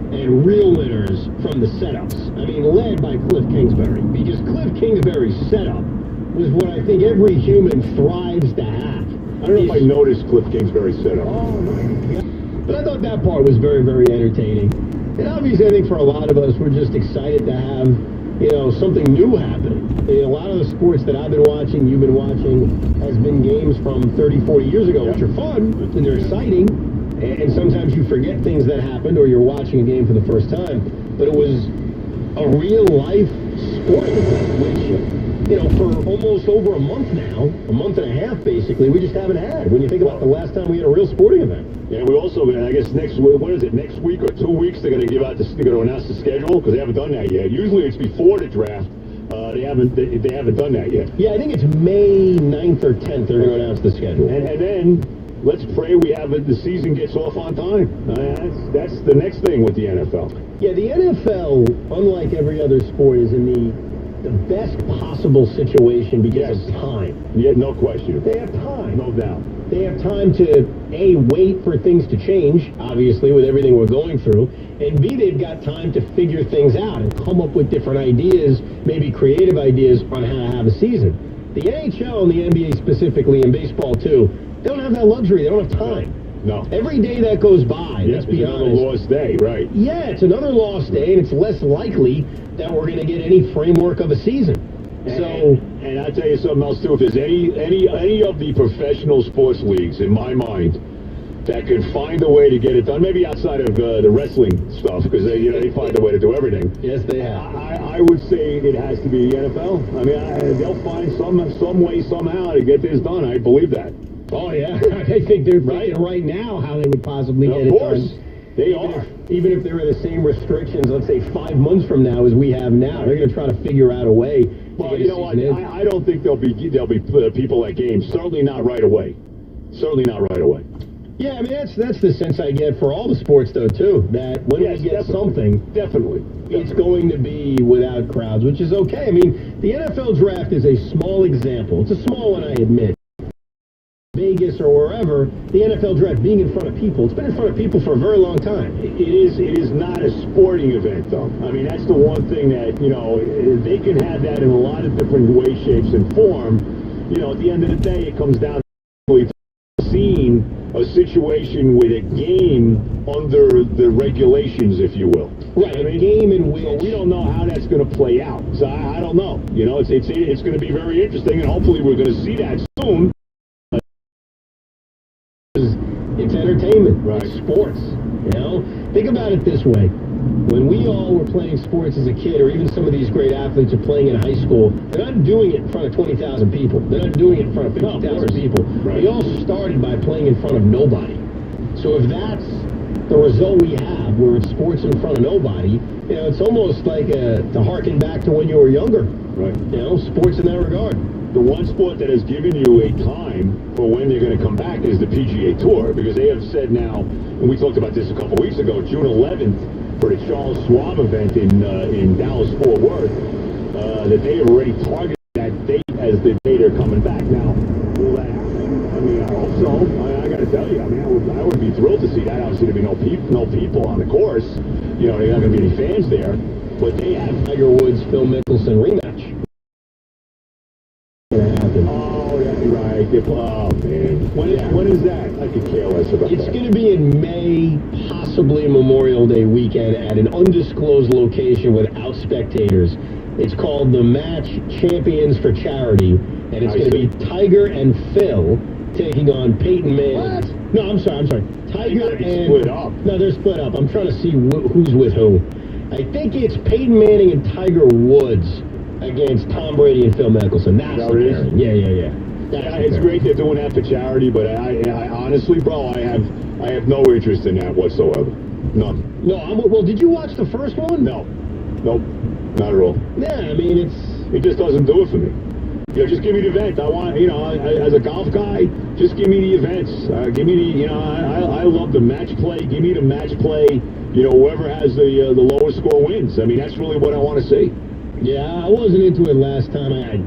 and real winners from the setups. I mean, led by Cliff Kingsbury, because Cliff Kingsbury's setup was what I think every human thrives to have. I don't know if I noticed Cliff Kingsbury's setup. Oh, my God. But I thought that part was very, very entertaining. And obviously, I think for a lot of us, we're just excited to have, something new happening. A lot of the sports that I've been watching, you've been watching, has been games from 30, 40 years ago, which are fun, and they're exciting. And sometimes you forget things that happened or you're watching a game for the first time. But it was a real-life sporting event, which, for almost over a month now, a month and a half basically, we just haven't had. When you think about the last time we had a real sporting event. Yeah, we also, I guess, next week or 2 weeks, they're going to they're going to announce the schedule, because they haven't done that yet. Usually it's before the draft. They haven't done that yet. Yeah, I think it's May 9th or 10th they're going to announce the schedule. And then let's pray the season gets off on time. That's the next thing with the NFL. Yeah, the NFL, unlike every other sport, is in the best possible situation because of time. Yeah, no question. They have time. No doubt. They have time to, A, wait for things to change, obviously, with everything we're going through, and B, they've got time to figure things out and come up with different ideas, maybe creative ideas on how to have a season. The NHL and the NBA specifically, and baseball too, they don't have that luxury. They don't have time. No. Every day that goes by, let's be honest. Another lost day, right? Yeah, it's another lost day, and it's less likely that we're going to get any framework of a season. And I'll tell you something else, too. If there's any of the professional sports leagues, in my mind, that could find a way to get it done, maybe outside of the wrestling stuff, because they find a way to do everything. Yes, they have. I would say it has to be the NFL. I mean, they'll find some way, somehow to get this done. I believe that. Oh, yeah. I think they're thinking right now how they would possibly get it done. Of course. They are. Even if there are the same restrictions, let's say 5 months from now as we have now, they're going to try to figure out a way to well, you know what? I don't think there'll be people at games. Certainly not right away. Certainly not right away. Yeah, I mean, that's the sense I get for all the sports, though, too, that when we get something, it's going to be without crowds, which is okay. I mean, the NFL draft is a small example. It's a small one, I admit. Vegas or wherever, the NFL draft being in front of people, it's been in front of people for a very long time. It is not a sporting event, though. I mean, that's the one thing that, they can have that in a lot of different ways, shapes, and form. At the end of the day, it comes down to seeing a situation with a game under the regulations, if you will. Right, a game in which we don't know how that's going to play out. So I don't know. It's going to be very interesting, and hopefully we're going to see that soon. It's entertainment, right? It's sports. Think about it this way. When we all were playing sports as a kid, or even some of these great athletes are playing in high school, they're not doing it in front of 20,000 people. They're not doing it in front of 50,000 people. Right. We all started by playing in front of nobody. So if that's the result we have, where it's sports in front of nobody, it's almost like to harken back to when you were younger. Right. Sports in that regard. The one sport that has given you a time for when they're going to come back is the PGA Tour, because they have said now, and we talked about this a couple weeks ago, June 11th, for the Charles Schwab event in Dallas-Fort Worth, that they have already targeted that date as the day they're coming back. Now, will that happen? I mean, I hope so. I got to tell you, I mean, I would be thrilled to see that. Obviously, there'd be no people on the course. There's not going to be any fans there. But they have Tiger Woods, Phil Mickelson rematch. Oh, that's right. Oh, man. When is that? I could care less about that. It's going to be in May, possibly Memorial Day weekend, at an undisclosed location without spectators. It's called the Match Champions for Charity, and it's going to be Tiger and Phil taking on Peyton Manning. What? No, I'm sorry. Tiger and... split up. No, they're split up. I'm trying to see who's with who. I think it's Peyton Manning and Tiger Woods against Tom Brady and Phil Mickelson. That's what it is? Yeah. It's great they're doing that for charity, but I honestly, bro, I have no interest in that whatsoever. None. No, well, did you watch the first one? No. Nope. Not at all. Yeah, I mean, it just doesn't do it for me. Just give me the event. I want, as a golf guy, just give me the events. Give me the, I love the match play. Give me the match play. Whoever has the lowest score wins. I mean, that's really what I want to see. Yeah, I wasn't into it last time. I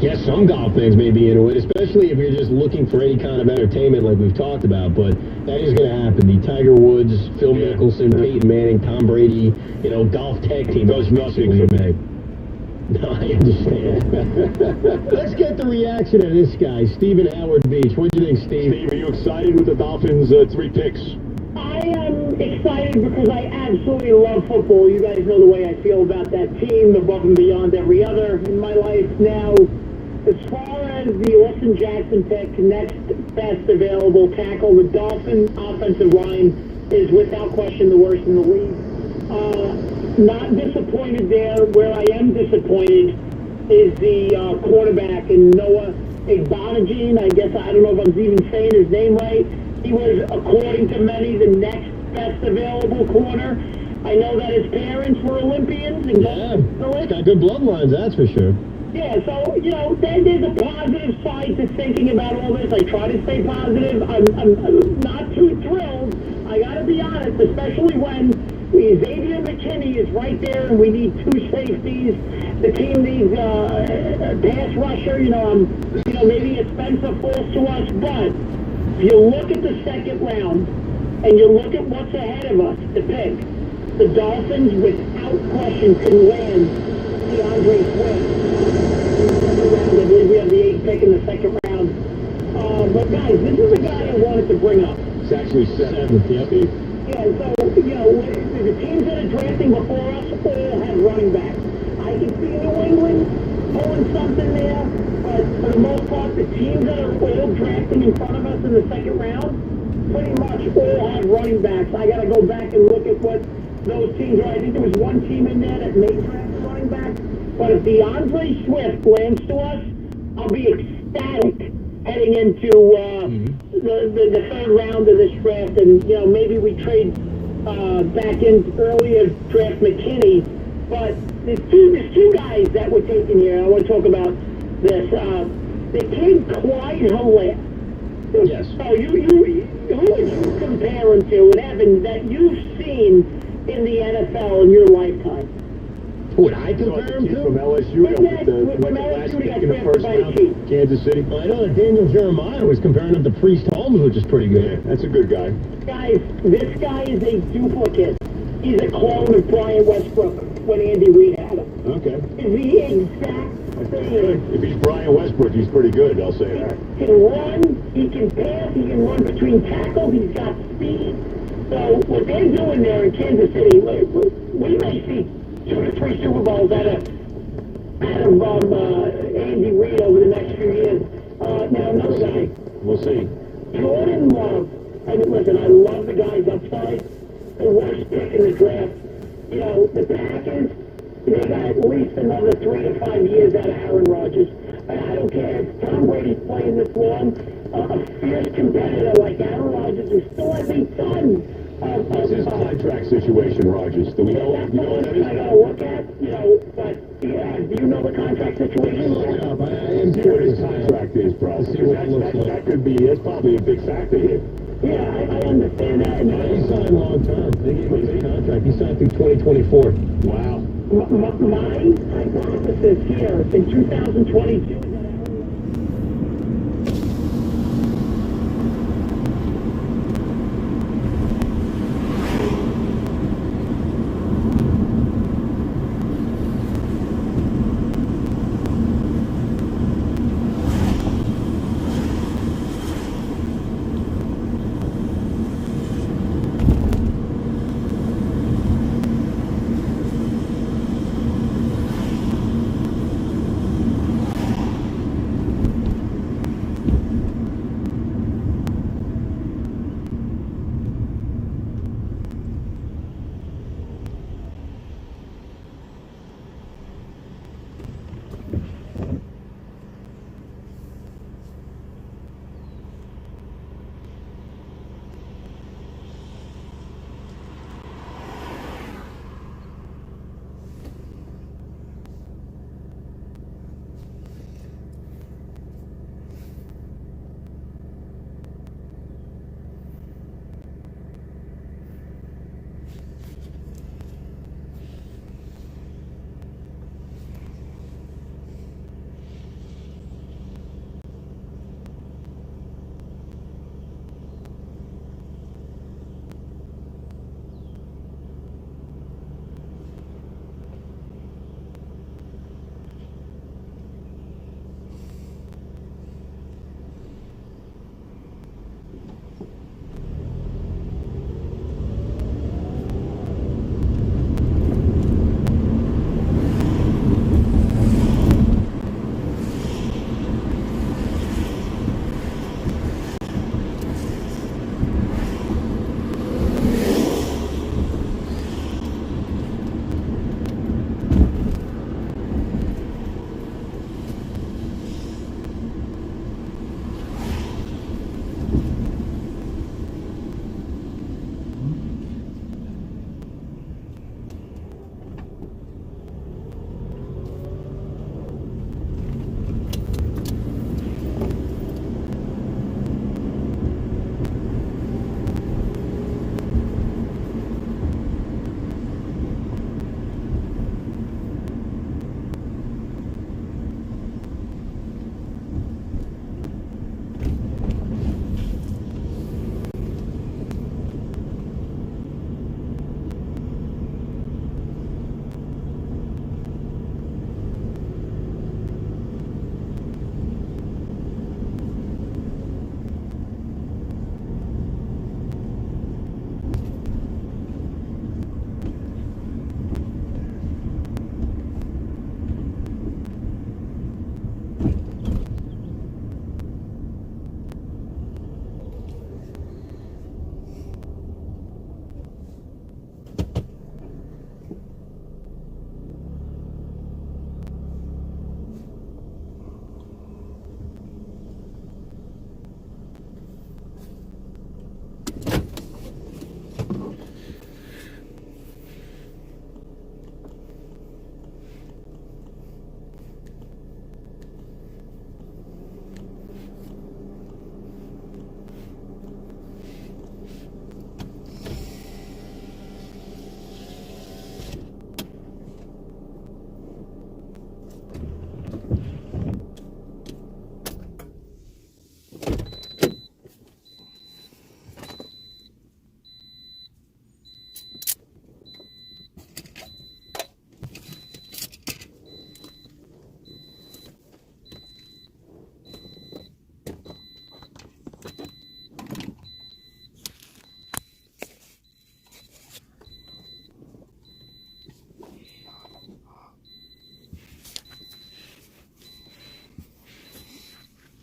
guess some golf fans may be into it, especially if you're just looking for any kind of entertainment like we've talked about. But that is going to happen. The Tiger Woods, Phil Mickelson, Peyton Manning, Tom Brady, golf tag team does nothing for me. No, I understand. Let's get the reaction of this guy, Stephen Howard Beach. What do you think, Steve? Steve, are you excited with the Dolphins' 3 picks? I am excited because I absolutely love football. You guys know the way I feel about that team, above and beyond every other in my life. Now, as far as the Austin Jackson pick, next best available tackle, the Dolphins' offensive line is without question the worst in the league. Not disappointed there. Where I am disappointed is the quarterback in Noah Igbanajin. I guess I don't know if I'm even saying his name right. He was, according to many, the next best available corner. I know that his parents were Olympians. And he's got good bloodlines, that's for sure. Yeah, so, there's a positive side to thinking about all this. I try to stay positive. I'm not too thrilled. I got to be honest, especially when Xavier McKinney is right there and we need 2 safeties. The team needs a pass rusher. Maybe Spencer falls to us, but if you look at the second round and you look at what's ahead of us to pick, the Dolphins, without question, can land DeAndre Swift. I believe we have the 8th pick in the second round. But guys, this is a guy I wanted to bring up. It's actually 7th, yep. Yeah, so, the teams that are drafting before us all have running backs. I can see New England pulling something there, but for the most part, the teams that are all drafting in front of us in the second round pretty much all have running backs. I got to go back and look at what those teams are. I think there was one team in there that may draft a running back, but if DeAndre Swift lands to us, I'll be ecstatic heading into the third round of this draft, and maybe we trade back in earlier draft McKinney. But there's two guys that were taken here. I want to talk about this. The kid Clyde Hilliard. Yes. So who would you compare him to, and Evan, that you've seen in the NFL in your lifetime? Would I compare him to? From LSU, From LSU, he got drafted by the Chiefs. Kansas City. I know that Daniel Jeremiah was comparing him to Priest Holmes, which is pretty good. That's a good guy. Guys, this guy is a duplicate. He's a clone of Brian Westbrook when Andy Reid had him. Okay. Is the exact same. If he's Brian Westbrook, he's pretty good, I'll say that. He can run, he can pass, he can run between tackles, he's got speed. So what they're doing there in Kansas City, we may see 2 to 3 Super Bowls out of Andy Reid over the next few years. Now another guy. We'll see. Jordan Love. I mean, listen, I love the guy's upside. The worst pick in the draft. The Packers, they got at least another 3 to 5 years out of Aaron Rodgers. I don't care if Tom Brady's playing this long. A fierce competitor like Aaron Rodgers, who still has a ton of... What's his contract situation, Rodgers? Do we know what that is? I gotta look at, but do you know the contract situation? Yeah, but I am sure what his contract is, bro. That could be, that's probably a big factor here. Yeah, I understand that. He signed long term. They gave him a big contract. He signed through 2024. Wow. My hypothesis here in 2022